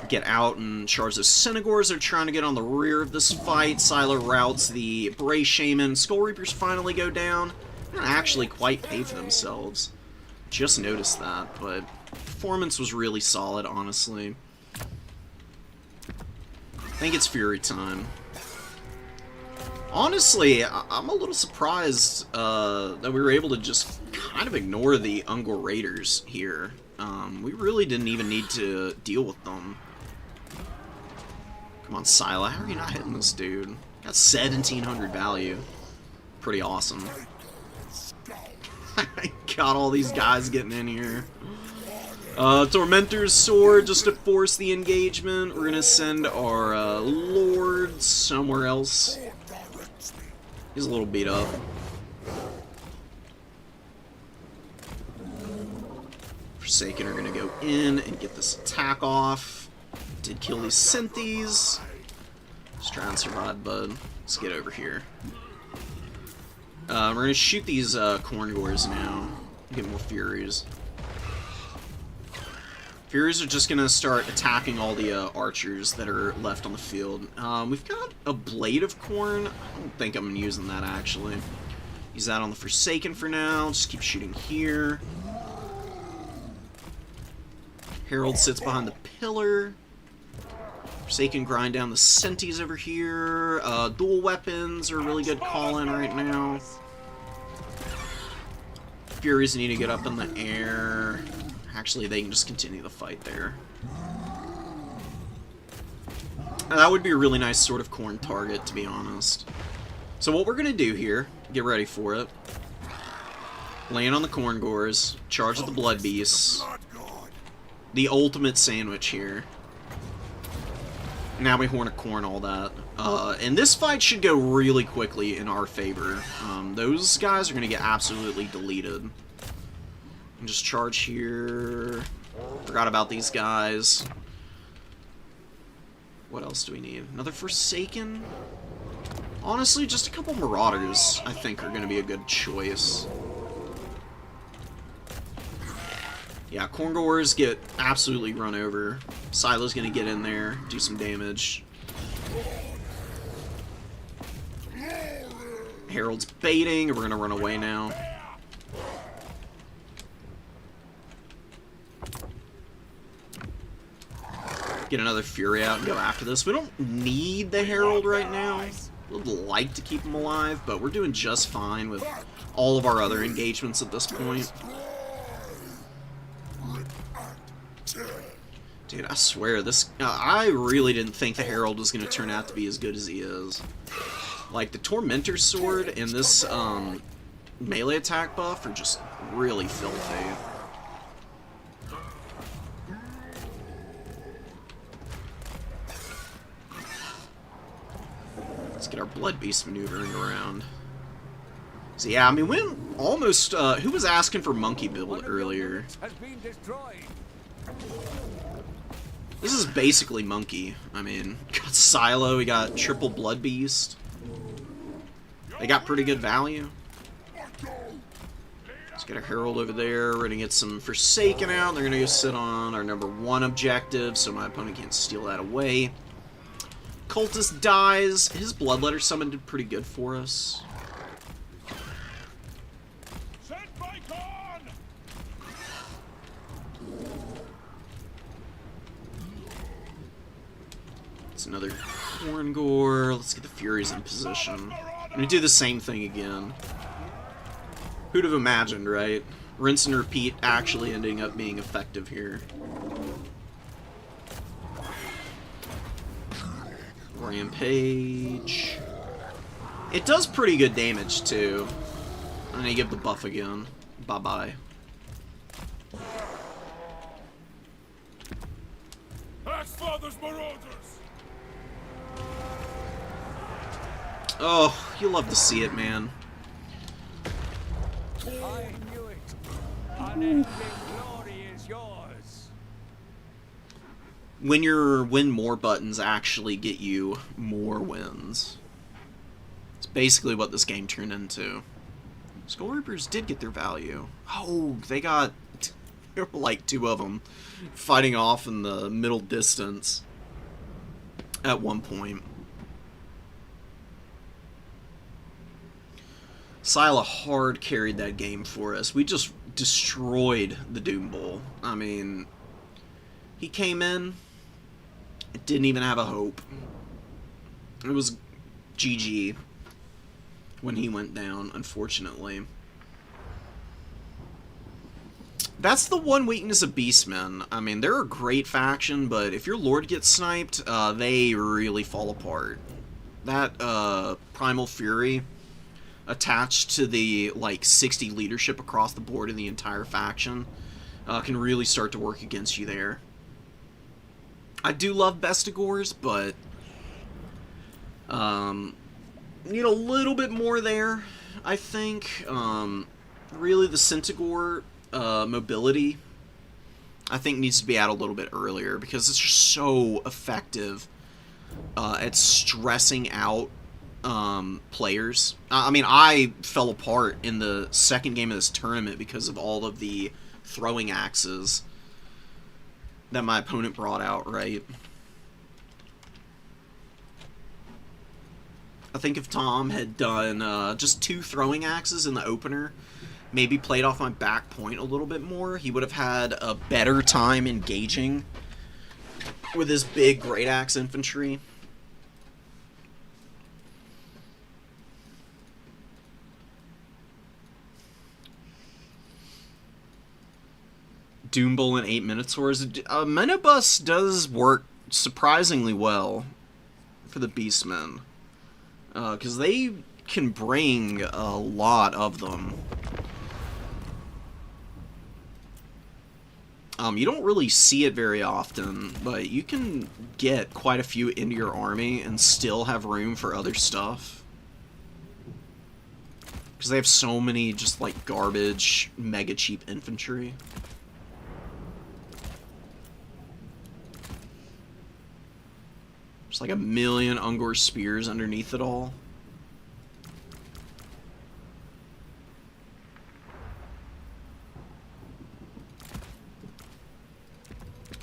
Get out and charge those Centaurs. They're trying to get on the rear of this fight. Scylla routs the Bray Shaman. Skull Reapers finally go down. They don't actually quite pay for themselves. Just noticed that, but performance was really solid, honestly. I think it's Fury time. Honestly, I'm a little surprised that we were able to just kind of ignore the Ungor Raiders here. We really didn't even need to deal with them. Come on, Scylla. How are you not hitting this dude? Got 1,700 value. Pretty awesome. Got all these guys getting in here. Tormentor's Sword, just to force the engagement. We're gonna send our Lord somewhere else. He's a little beat up. Forsaken are gonna go in and get this attack off. Did kill these Synthes. Just try and survive, bud. Let's get over here. We're gonna shoot these Corngors now. Get more Furies. Furies are just gonna start attacking all the archers that are left on the field. We've got a Blade of Corn. I don't think I'm using that actually. Use that on the Forsaken for now. Just keep shooting here. Herald sits behind the pillar. Forsaken grind down the Synthes over here. Dual weapons are a really good call-in right now. Furies need to get up in the air. Actually, they can just continue the fight there. That would be a really nice sort of corn target, to be honest. So what we're going to do here, get ready for it. Land on the Corngors, charge with the Blood Beasts. The ultimate sandwich here. Now we Horn of Corn all that. And this fight should go really quickly in our favor. Those guys are going to get absolutely deleted. And just charge here. Forgot about these guys. What else do we need? Another Forsaken? Honestly, just a couple Marauders, I think, are going to be a good choice. Yeah, Corngors get absolutely run over. Scylla's gonna get in there, do some damage. Herald's baiting, and we're gonna run away now. Get another Fury out and go after this. We don't need the Herald right now. Would like to keep him alive, but we're doing just fine with all of our other engagements at this point. Dude, I swear, this... I really didn't think the Herald was going to turn out to be as good as he is. Like, the Tormentor's Sword and this melee attack buff are just really filthy. Let's get our Blood Beast maneuvering around. So yeah, I mean, when almost, who was asking for monkey build earlier? Has been destroyed. This is basically monkey. I mean, got Silo, we got triple Blood Beast. They got pretty good value. Let's get a Herald over there. We're gonna get some Forsaken out. They're gonna go sit on our #1 objective, so my opponent can't steal that away. Cultist dies. His Bloodletter summon did pretty good for us. It's another Corn Gore. Let's get the Furies in position. I'm gonna do the same thing again. Who'd have imagined, right? Rinse and repeat actually ending up being effective here. Rampage. It does pretty good damage, too. I'm gonna give the buff again. Bye-bye. Father's Marauders! Oh, you love to see it, man. I knew it. Unending glory is yours. When your win more buttons actually get you more wins. It's basically what this game turned into. Skull Reapers did get their value. Oh, they got... There were like 2 of them fighting off in the middle distance at one point. Sila hard carried that game for us. We just destroyed the Doom Bull. I mean, he came in, it didn't even have a hope. It was GG when he went down, unfortunately. That's the one weakness of Beastmen. I mean, they're a great faction, but if your Lord gets sniped, they really fall apart. That Primal Fury attached to the, like, 60 leadership across the board in the entire faction can really start to work against you there. I do love Bestigors, but need a little bit more there, I think. Really, the Centaur mobility, I think, needs to be out a little bit earlier, because it's just so effective at stressing out players. I mean, I fell apart in the second game of this tournament because of all of the throwing axes that my opponent brought out, right? I think if Tom had done just 2 throwing axes in the opener, maybe played off my back point a little bit more, he would have had a better time engaging with his big Great Axe infantry. Doom Bull and 8 Minotaurs. Minibus does work surprisingly well for the Beastmen, because they can bring a lot of them. You don't really see it very often, but you can get quite a few into your army and still have room for other stuff. Because they have so many just, like, garbage, mega cheap infantry. There's like 1,000,000 Ungor spears underneath it all.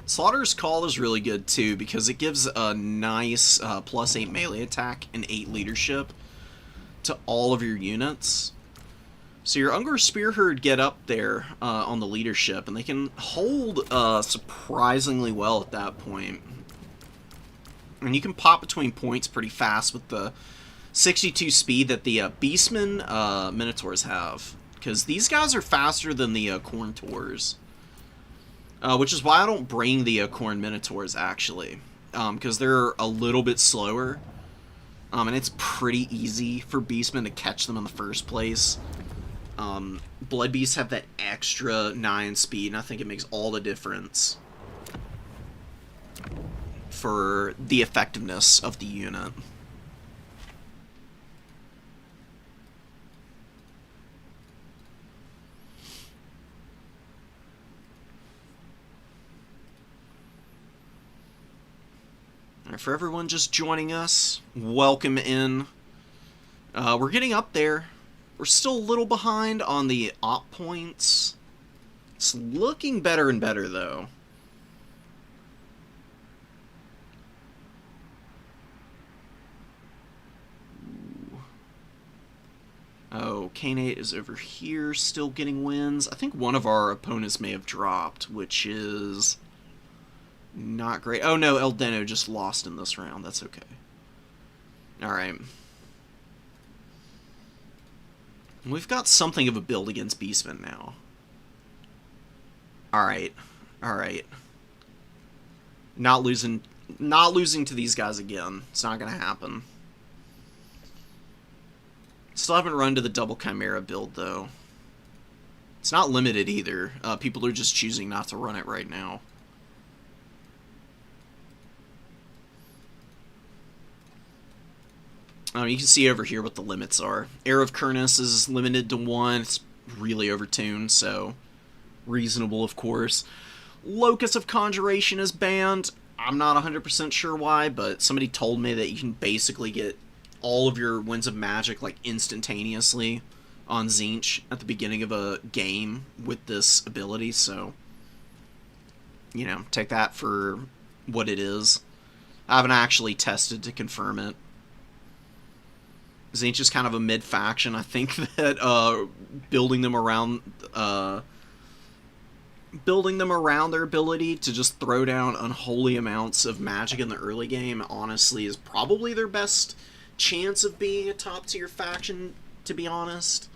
Slaughter's Call is really good too, because it gives a nice +8 melee attack and 8 leadership to all of your units. So your Ungor Spear Herd get up there on the leadership, and they can hold surprisingly well at that point. And you can pop between points pretty fast with the 62 speed that the Beastmen Minotaurs have. Because these guys are faster than the Khorne Tours. Which is why I don't bring the Khorne Minotaurs, actually. Because they're a little bit slower. And it's pretty easy for Beastmen to catch them in the first place. Blood Beasts have that extra 9 speed, and I think it makes all the difference for the effectiveness of the unit. Alright, for everyone just joining us, welcome in. We're getting up there. We're still a little behind on the op points. It's looking better and better, though. Oh, Kane8 is over here, still getting wins. I think one of our opponents may have dropped, which is not great. Oh no, El Deno just lost in this round. That's okay. Alright. We've got something of a build against Beastmen now. Alright. Alright. Not losing to these guys again. It's not gonna happen. Still haven't run to the double Chimera build, though. It's not limited, either. People are just choosing not to run it right now. You can see over here what the limits are. Heir of Kurnus is limited to 1. It's really overtuned, so reasonable, of course. Locus of Conjuration is banned. I'm not 100% sure why, but somebody told me that you can basically get all of your Winds of Magic, like, instantaneously on Tzeentch at the beginning of a game with this ability, so, you know, take that for what it is. I haven't actually tested to confirm it. Tzeentch is kind of a mid-faction. I think that building them around their ability to just throw down unholy amounts of magic in the early game, honestly, is probably their best chance of being a top-tier faction, to be honest.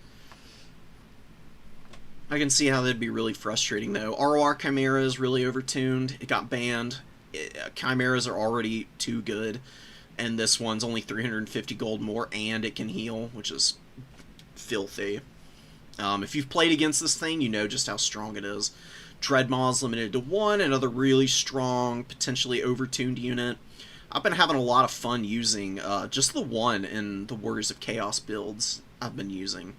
I can see how that'd be really frustrating, though. ROR Chimera is really overtuned. It got banned. Chimeras are already too good, and this one's only 350 gold more, and it can heal, which is filthy. If you've played against this thing, you know just how strong it is. Dreadmaw's limited to 1, another really strong, potentially overtuned unit. I've been having a lot of fun using just the 1 in the Warriors of Chaos builds I've been using.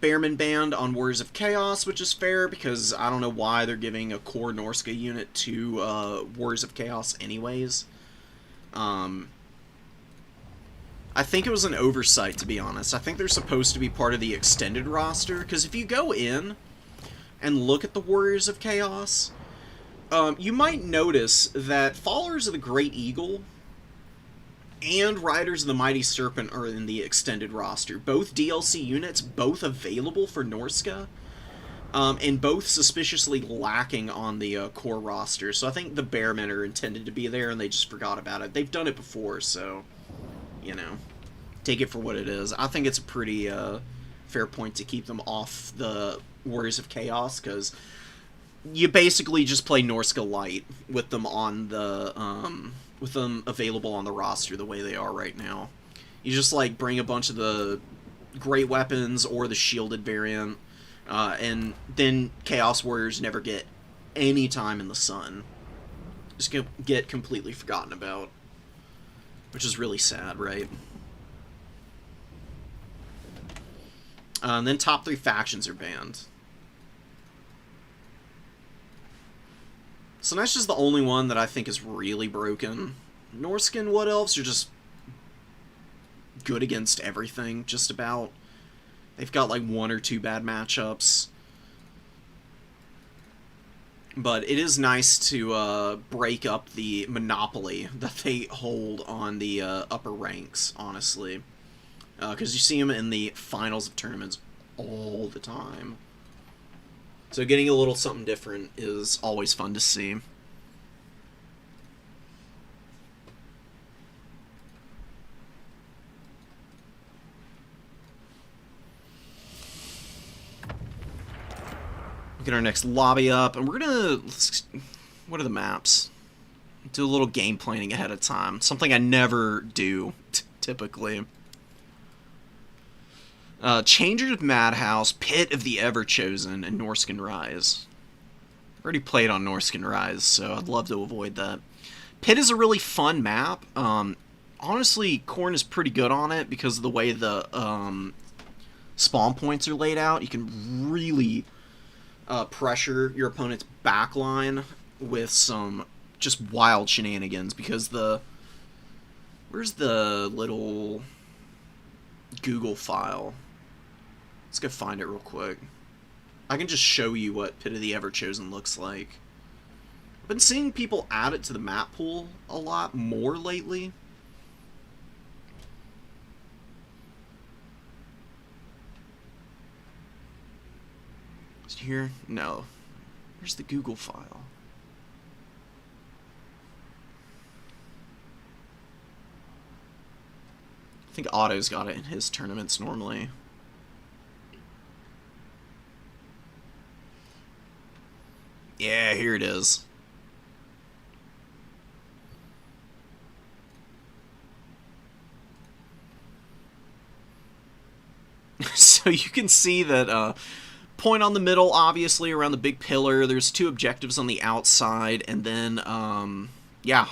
Bearman banned on Warriors of Chaos, which is fair, because I don't know why they're giving a core Norska unit to Warriors of Chaos anyways. I think it was an oversight, to be honest. I think they're supposed to be part of the extended roster, because if you go in and look at the Warriors of Chaos, you might notice that Followers of the Great Eagle and Riders of the Mighty Serpent are in the extended roster. Both DLC units, both available for Norska, and both suspiciously lacking on the core roster. So I think the Bearmen are intended to be there, and they just forgot about it. They've done it before, so, you know, take it for what it is. I think it's a pretty fair point to keep them off the Warriors of Chaos, because you basically just play Norska Light with them on the with them available on the roster the way they are right now. You just like bring a bunch of the great weapons or the shielded variant, and then Chaos Warriors never get any time in the sun. Just get completely forgotten about, which is really sad, right? And then top 3 factions are banned. Slanesh is the only one that I think is really broken. Norskin Wood Elves are just good against everything, just about. They've got like 1 or 2 bad matchups. But it is nice to break up the monopoly that they hold on the upper ranks, honestly. Because you see them in the finals of tournaments all the time. So getting a little something different is always fun to see. Get our next lobby up, and we're gonna... What are the maps? Do a little game planning ahead of time. Something I never do, typically. Changer's Madhouse, Pit of the Everchosen, and Norscan Rise. I've already played on Norscan Rise, so I'd love to avoid that. Pit is a really fun map. Honestly, Khorne is pretty good on it because of the way the spawn points are laid out. You can really pressure your opponent's backline with some just wild shenanigans because the... Where's the little Google file? Let's go find it real quick. I can just show you what Pit of the Everchosen looks like. I've been seeing people add it to the map pool a lot more lately. Is it here? No. Where's the Google file? I think Otto's got it in his tournaments normally. Yeah, here it is. So you can see that point on the middle, obviously, around the big pillar. There's 2 objectives on the outside, and then, yeah,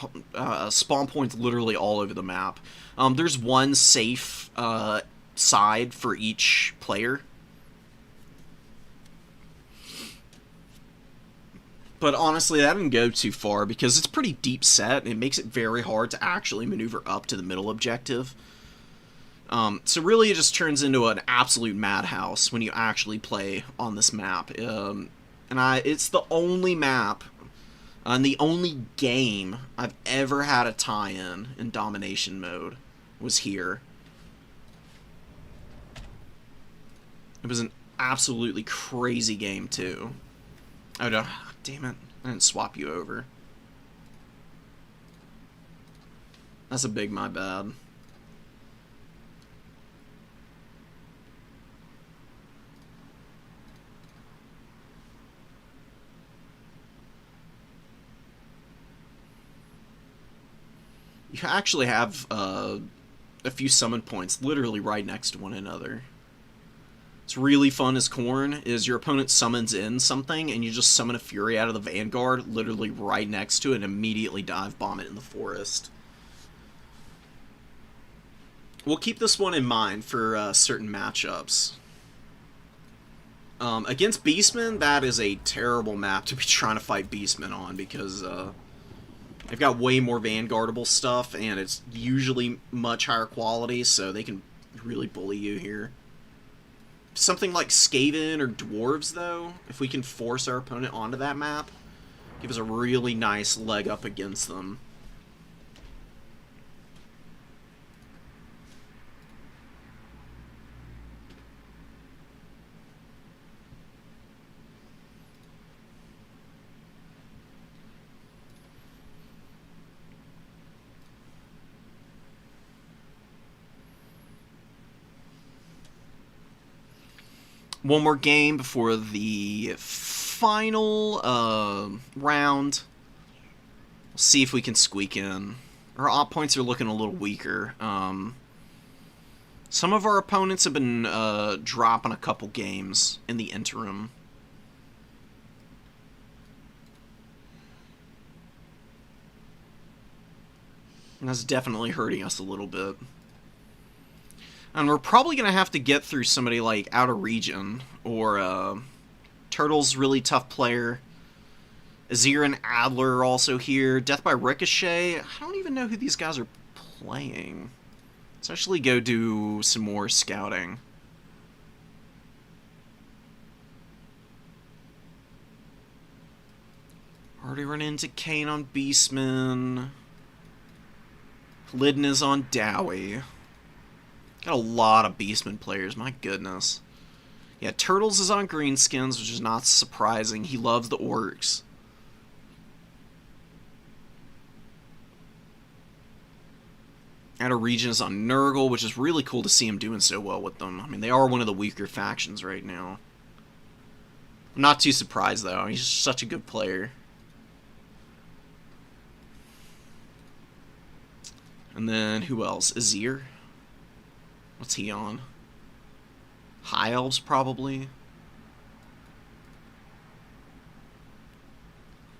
spawn points literally all over the map. There's one safe side for each player. But honestly, that didn't go too far because it's pretty deep set, and it makes it very hard to actually maneuver up to the middle objective. So really it just turns into an absolute madhouse when you actually play on this map. It's the only map and the only game I've ever had a tie-in in domination mode was here. It was an absolutely crazy game too. Oh no, damn it, I didn't swap you over. That's a big my bad. You actually have a few summon points literally right next to one another. It's really fun as Khorne, is your opponent summons in something, and you just summon a Fury out of the Vanguard literally right next to it and immediately dive bomb it in the forest. We'll keep this one in mind for certain matchups. Against Beastmen, that is a terrible map to be trying to fight Beastmen on because they've got way more Vanguardable stuff, and it's usually much higher quality, so they can really bully you here. Something like Skaven or Dwarves, though, if we can force our opponent onto that map, give us a really nice leg up against them. One more game before the final round. We'll see if we can squeak in. Our op points are looking a little weaker. Some of our opponents have been dropping a couple games in the interim. And that's definitely hurting us a little bit. And we're probably going to have to get through somebody like Outer Region, or Turtle's really tough player. Azir and Adler are also here. Death by Ricochet. I don't even know who these guys are playing. Let's actually go do some more scouting. Already run into Kane on Beastman. Lydon is on Dowie. Got a lot of Beastman players, my goodness. Yeah, Turtles is on Greenskins, which is not surprising. He loves the orcs. Outer Region is on Nurgle, which is really cool to see him doing so well with them. I mean, they are one of the weaker factions right now. I'm not too surprised, though. He's just such a good player. And then, who else? Azir? What's he on? High Elves, probably.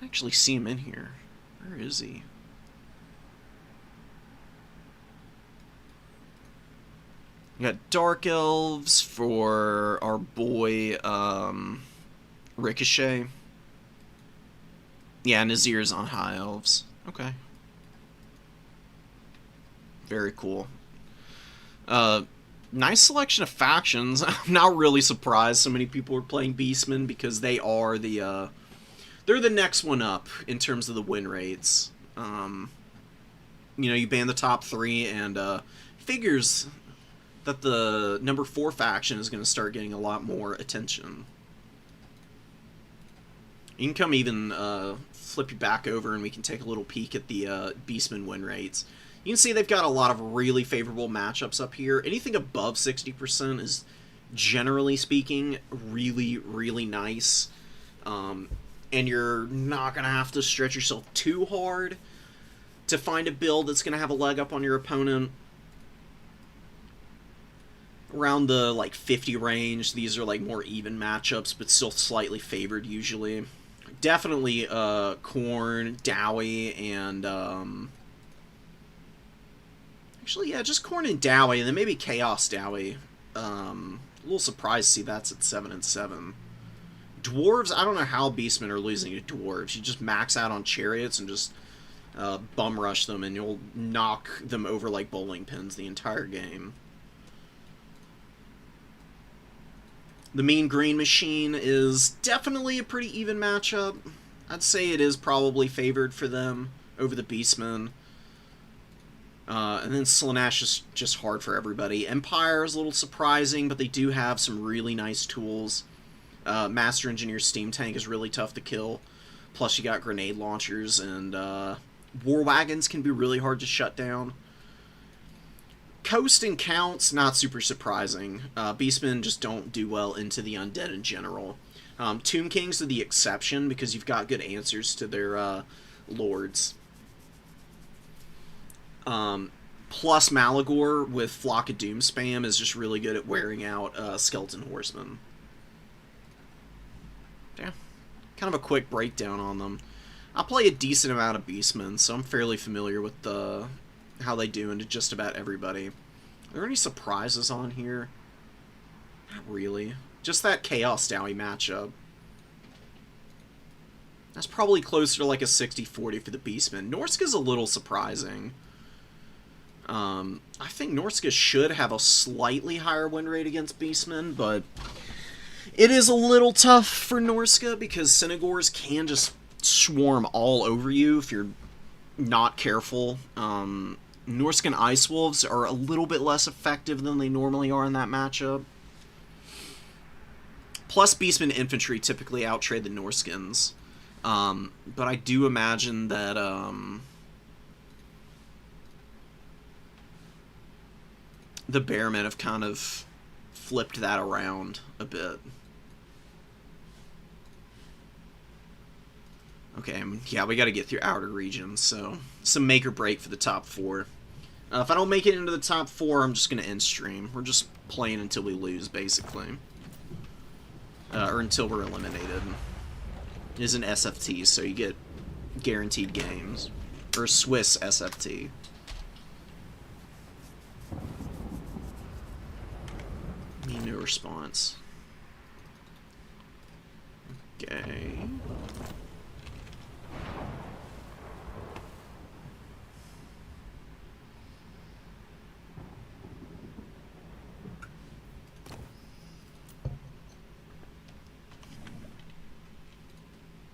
I actually see him in here. Where is he? We got Dark Elves for our boy, Ricochet. Yeah, Nazir's on High Elves. Okay. Very cool. Nice selection of factions. I'm not really surprised so many people are playing Beastmen because they are the, they're the next one up in terms of the win rates. You know, you ban the top 3 and, figures that the number 4 faction is going to start getting a lot more attention. You can come even, flip you back over and we can take a little peek at the, Beastmen win rates. You can see they've got a lot of really favorable matchups up here. Anything above 60% is, generally speaking, really, really nice. And you're not going to have to stretch yourself too hard to find a build that's going to have a leg up on your opponent. Around the, like, 50 range, these are, like, more even matchups, but still slightly favored, usually. Definitely, Khorne, Dowie, and, actually, yeah, just Khorne and Dowie, and then maybe Chaos Dowie. A little surprised to see that's at 7 and 7. Dwarves, I don't know how Beastmen are losing to Dwarves. You just max out on Chariots and just bum rush them, and you'll knock them over like bowling pins the entire game. The Mean Green Machine is definitely a pretty even matchup. I'd say it is probably favored for them over the Beastmen. And then Slaanesh is just hard for everybody. Empire is a little surprising, but they do have some really nice tools. Master Engineer Steam Tank is really tough to kill. Plus you got grenade launchers, and War Wagons can be really hard to shut down. Coast and Counts, not super surprising. Beastmen just don't do well into the undead in general. Tomb Kings are the exception because you've got good answers to their lords. Plus Malagor with Flock of Doom spam is just really good at wearing out Skeleton Horsemen. Yeah, kind of a quick breakdown on them. I play a decent amount of Beastmen, so I'm fairly familiar with how they do into just about everybody. Are there any surprises on here? Not really. Just that Chaos Dowie matchup. That's probably closer to like a 60-40 for the Beastmen. Norska's a little surprising. I think Norska should have a slightly higher win rate against Beastmen, but it is a little tough for Norska because Synagors can just swarm all over you if you're not careful. Norscan Ice Wolves are a little bit less effective than they normally are in that matchup. Plus, Beastmen Infantry typically outtrade the Norskins. But I do imagine that, the Bearmen have kind of flipped that around a bit. Okay, yeah, we gotta get through outer regions, so some make or break for the top 4. If I don't make it into the top 4, I'm just gonna end stream. We're just playing until we lose, basically. Or until we're eliminated. It is an SFT, so you get guaranteed games. Or Swiss SFT. No response. Okay.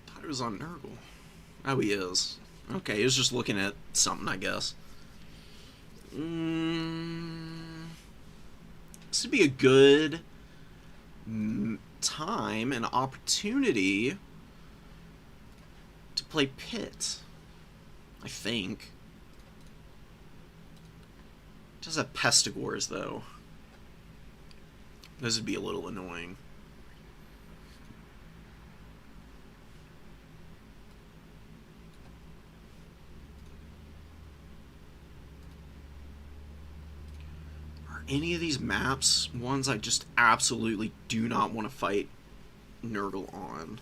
Thought it was on Nurgle. Oh, he is. Okay, he was just looking at something, I guess. This would be a good time and opportunity to play Pit, I think. It does have Pestigors, though. Those would be a little annoying. Are any of these maps ones I just absolutely do not want to fight Nurgle on?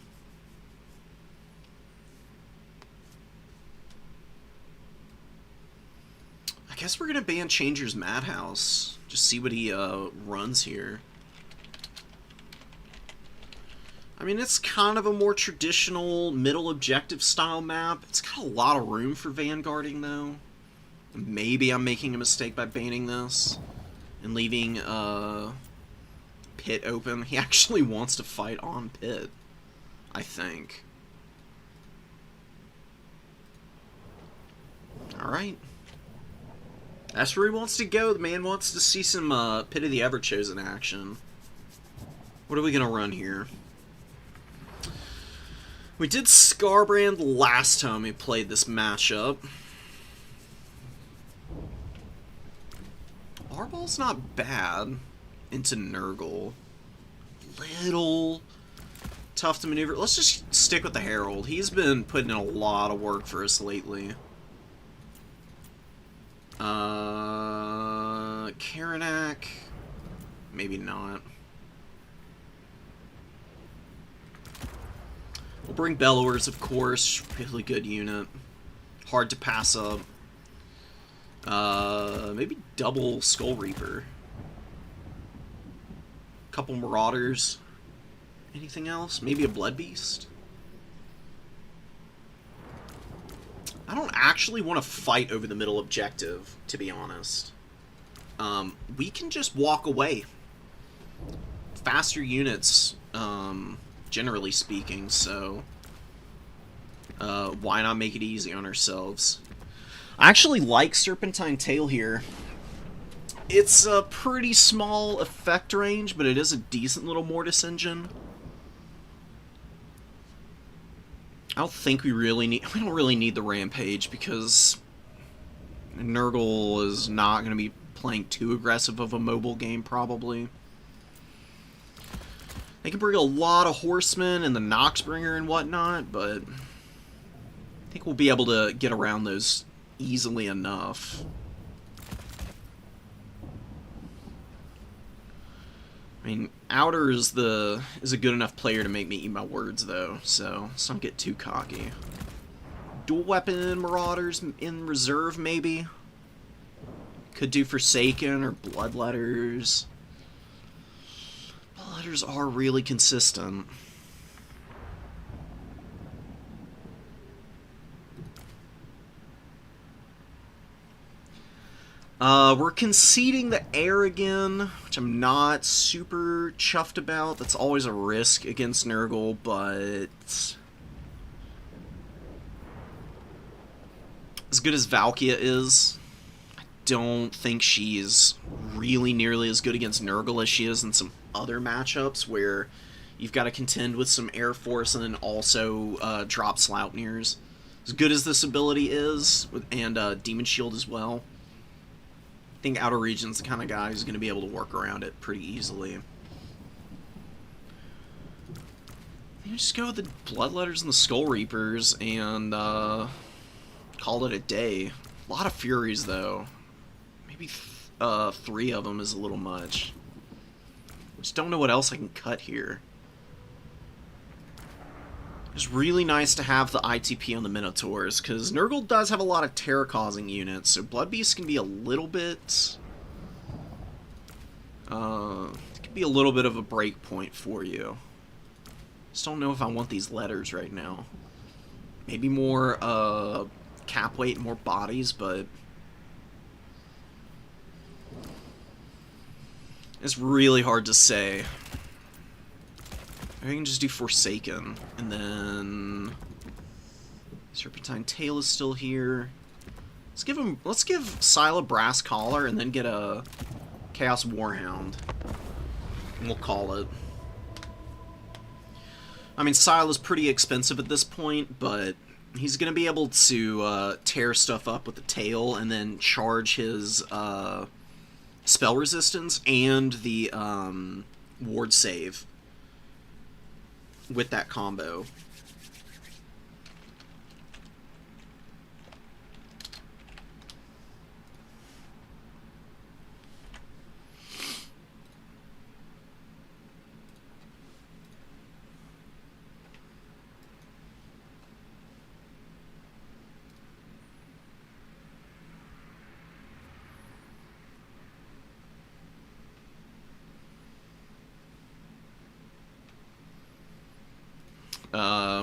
I guess we're gonna ban Changer's Madhouse. Just see what he runs here. I mean, it's kind of a more traditional middle objective style map. It's got a lot of room for vanguarding though. Maybe I'm making a mistake by banning this and leaving Pit open. He actually wants to fight on Pit, I think. Alright. That's where he wants to go. The man wants to see some Pit of the Everchosen action. What are we going to run here? We did Scarbrand last time we played this matchup. Arball's not bad into Nurgle. Little tough to maneuver. Let's just stick with the Herald. He's been putting in a lot of work for us lately. Karanak, maybe not. We'll bring Bellowers, of course. Really good unit. Hard to pass up. Maybe double Skull Reaper. Couple Marauders. Anything else? Maybe a Blood Beast? I don't actually want to fight over the middle objective, to be honest. We can just walk away. Faster units, generally speaking, so why not make it easy on ourselves? I actually like Serpentine Tail here. It's a pretty small effect range, but it is a decent little Mortis engine. I don't think we don't really need the Rampage because Nurgle is not going to be playing too aggressive of a mobile game, probably. They can bring a lot of Horsemen and the Noxbringer and whatnot, but I think we'll be able to get around those easily enough. I mean, Outer is a good enough player to make me eat my words, though, so let's not get too cocky. Dual Weapon Marauders in reserve, maybe? Could do Forsaken or Bloodletters. Bloodletters are really consistent. We're conceding the air again, which I'm not super chuffed about. That's always a risk against Nurgle, but as good as Valkia is, I don't think she's really nearly as good against Nurgle as she is in some other matchups where you've got to contend with some Air Force and then also drop Sloupners. As good as this ability is, and Demon Shield as well, I think Outer Region's the kind of guy who's going to be able to work around it pretty easily. I think just go with the Bloodletters and the Skull Reapers and call it a day. A lot of Furies, though. Maybe 3 of them is a little much. Just don't know what else I can cut here. It's really nice to have the ITP on the Minotaurs, because Nurgle does have a lot of terror-causing units, so Blood Beast can be a little bit... it can be a little bit of a break point for you. Just don't know if I want these letters right now. Maybe more cap weight and more bodies, but... it's really hard to say. I can just do Forsaken, and then Serpentine Tail is still here. Let's give Syla Brass Collar, and then get a Chaos Warhound, and we'll call it. I mean, Syla's pretty expensive at this point, but he's gonna be able to tear stuff up with the tail, and then charge his spell resistance and the ward save with that combo.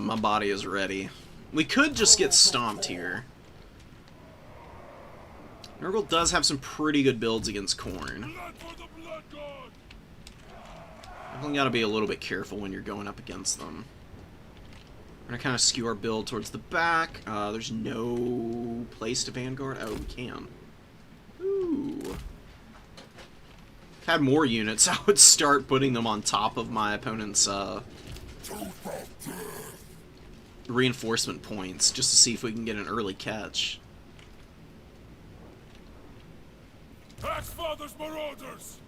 my body is ready. We could just get stomped here. Nurgle does have some pretty good builds against Khorne. Blood for the blood god. Definitely gotta be a little bit careful when you're going up against them. We're gonna kind of skew our build towards the back. There's no place to Vanguard. Oh, we can. Ooh. If I had more units, I would start putting them on top of my opponent's reinforcement points, just to see if we can get an early catch. Axfather's marauders.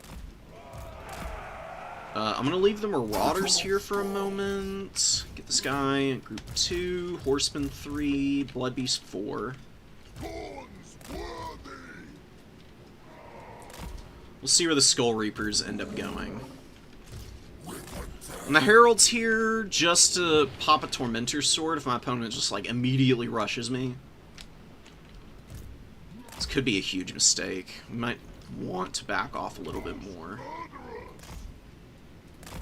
I'm gonna leave the Marauders here for a moment. Get this guy, Group 2, Horseman 3, Blood Beast 4. Thorns worthy. We'll see where the Skull Reapers end up going. And the Herald's here just to pop a Tormentor's Sword if my opponent just, like, immediately rushes me. This could be a huge mistake. We might want to back off a little bit more.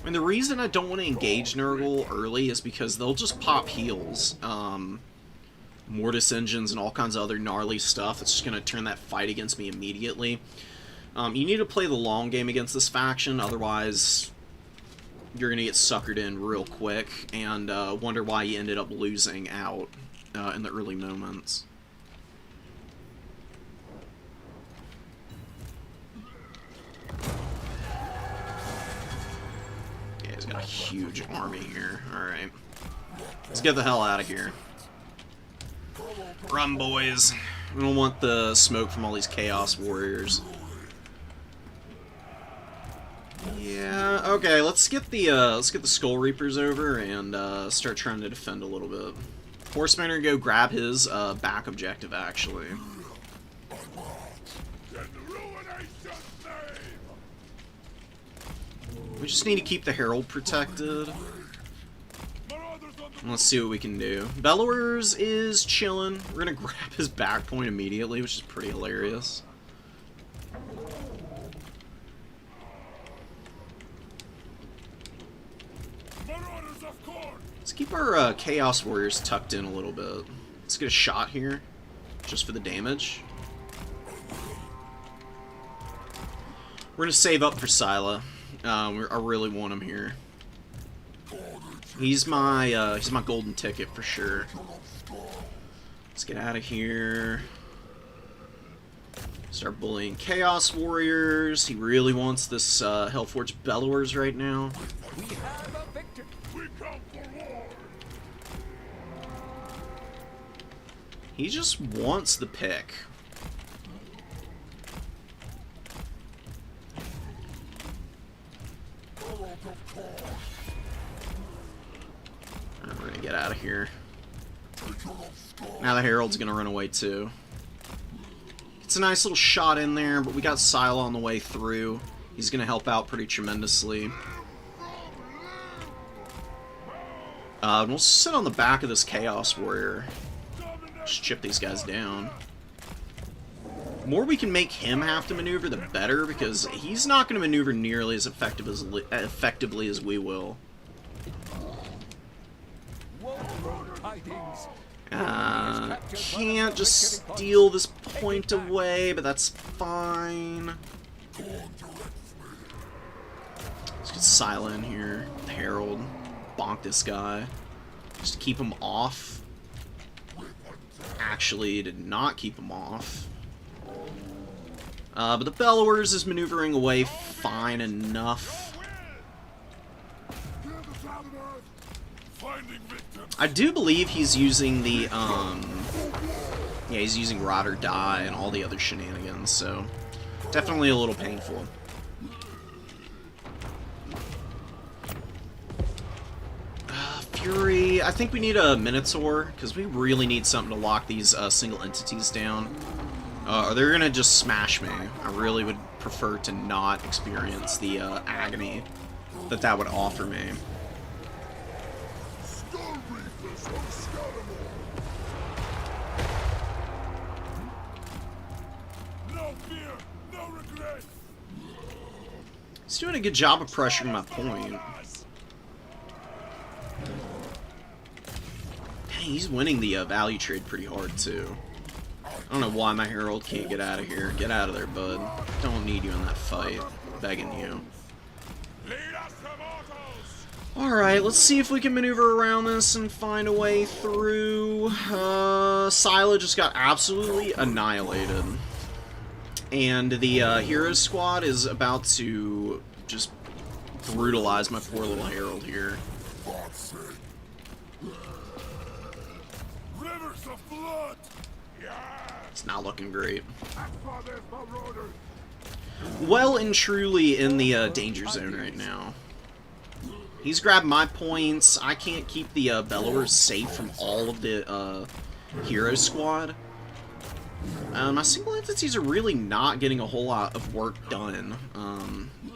I mean, the reason I don't want to engage Nurgle early is because they'll just pop heals. Mortis engines and all kinds of other gnarly stuff. It's just going to turn that fight against me immediately. You need to play the long game against this faction, otherwise you're going to get suckered in real quick and wonder why you ended up losing out in the early moments. Yeah, he's got a huge army here. Alright. Let's get the hell out of here. Run, boys. We don't want the smoke from all these Chaos Warriors. Yeah, okay, let's get the Skull Reapers over and start trying to defend a little bit. Horseman are gonna go grab his back objective, actually. We just need to keep the Herald protected. Let's see what we can do. Bellowers is chilling. We're gonna grab his back point immediately, which is pretty hilarious. Let's keep our Chaos Warriors tucked in a little bit. Let's get a shot here, just for the damage. We're gonna save up for Scylla. I really want him here. He's my golden ticket for sure. Let's get out of here. Start bullying Chaos Warriors. He really wants this Hellforge Bellowers right now. We have a victor. We come for war. He just wants the pick. We're gonna get out of here. Now the Herald's gonna run away too. It's a nice little shot in there, but we got Scylla on the way through. He's gonna help out pretty tremendously. We'll sit on the back of this Chaos Warrior. Just chip these guys down. The more we can make him have to maneuver, the better, because he's not going to maneuver nearly as effectively as we will. Can't just steal this point away, but that's fine. Let's get Scylla in here. The Herald. Bonk this guy. Just to keep him off. Actually, did not keep him off. But the Bellowers is maneuvering away fine enough. I do believe he's using the, yeah, he's using Rot or Die and all the other shenanigans, so definitely a little painful. Fury, I think we need a Minotaur, because we really need something to lock these single entities down. Or they're going to just smash me. I really would prefer to not experience the agony that would offer me. No fear, no regret. He's doing a good job of pressuring my point. He's winning the value trade pretty hard, too. I don't know why my Herald can't get out of here. Get out of there, bud. Don't need you in that fight. Begging you. Alright, let's see if we can maneuver around this and find a way through. Scylla just got absolutely annihilated. And the Hero Squad is about to just brutalize my poor little Herald here. Rivers of blood. It's not looking great. Well and truly in the danger zone right now. He's grabbed my points. I can't keep the Bellowers safe from all of the Hero Squad. My single entities are really not getting a whole lot of work done.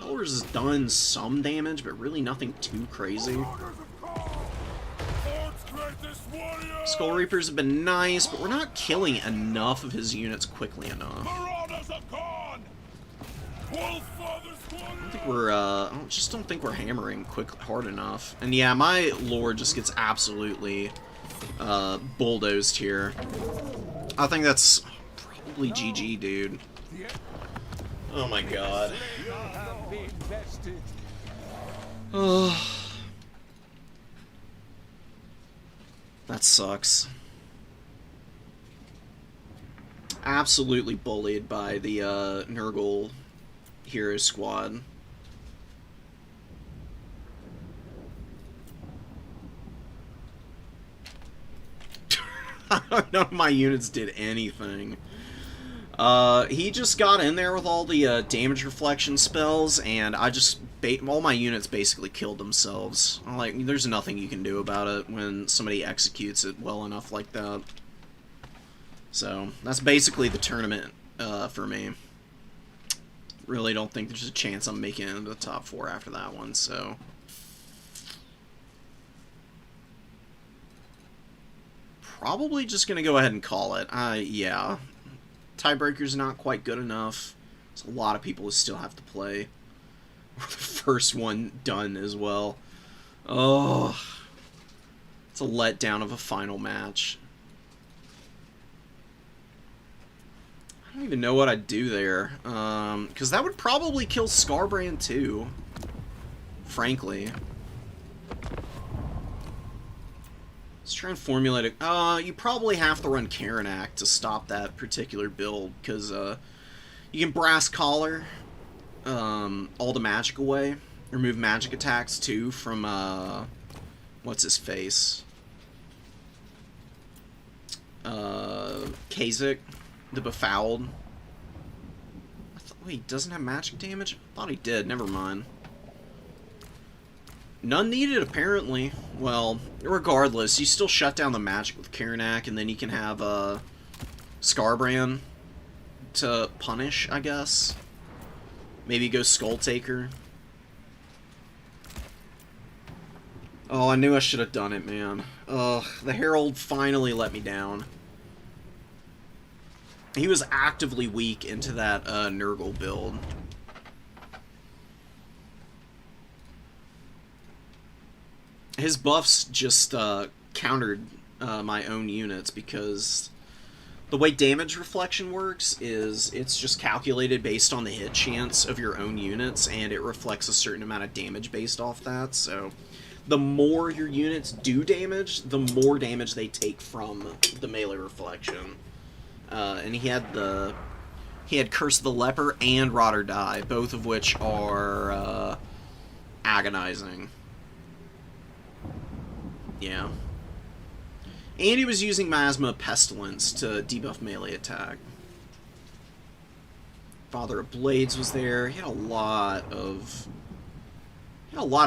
Bellowers has done some damage, but really nothing too crazy. Skull Reapers have been nice, but we're not killing enough of his units quickly enough. I just don't think we're hammering hard enough. And yeah, my lord just gets absolutely bulldozed here. I think that's probably GG, dude. Oh my god. That sucks. Absolutely bullied by the Nurgle Hero Squad. None of my units did anything. He just got in there with all the damage reflection spells, and I just all my units basically killed themselves. Like, there's nothing you can do about it when somebody executes it well enough like that. So that's basically the tournament for me. Really don't think there's a chance I'm making it into the top 4 after that one. So. Probably just going to go ahead and call it. Yeah. Tiebreaker's not quite good enough. There's a lot of people who still have to play. We're the first one done as well. Oh. It's a letdown of a final match. I don't even know what I'd do there. Because that would probably kill Scarbrand too. Frankly. Let's try and formulate it. You probably have to run Karanak to stop that particular build, because you can Brass Collar all the magic away. Remove magic attacks, too, from, what's his face? Kha'Zix, the Befouled. Wait, he doesn't have magic damage? I thought he did, never mind. None needed, apparently. Well, regardless, you still shut down the magic with Karanak, and then you can have Scarbrand to punish, I guess. Maybe go Skull Taker. Oh, I knew I should have done it, man. Ugh, the Herald finally let me down. He was actively weak into that Nurgle build. His buffs just countered my own units, because the way damage reflection works is it's just calculated based on the hit chance of your own units, and it reflects a certain amount of damage based off that. So the more your units do damage, the more damage they take from the melee reflection. And he had Curse of the Leper and Rot or Die, both of which are agonizing. Yeah. And he was using Miasma Pestilence to debuff melee attack. Father of Blades was there. He had a lot of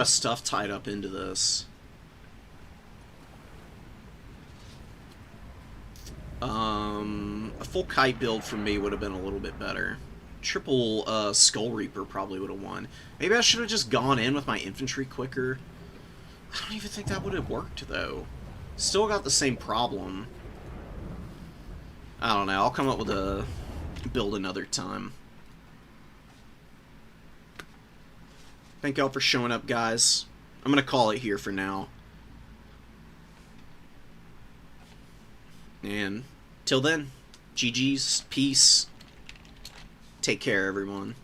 stuff tied up into this. A full kite build for me would have been a little bit better. Triple Skull Reaper probably would have won. Maybe I should have just gone in with my infantry quicker. I don't even think that would have worked, though. Still got the same problem. I don't know. I'll come up with a build another time. Thank y'all for showing up, guys. I'm going to call it here for now. And till then, GG's, peace, take care, everyone.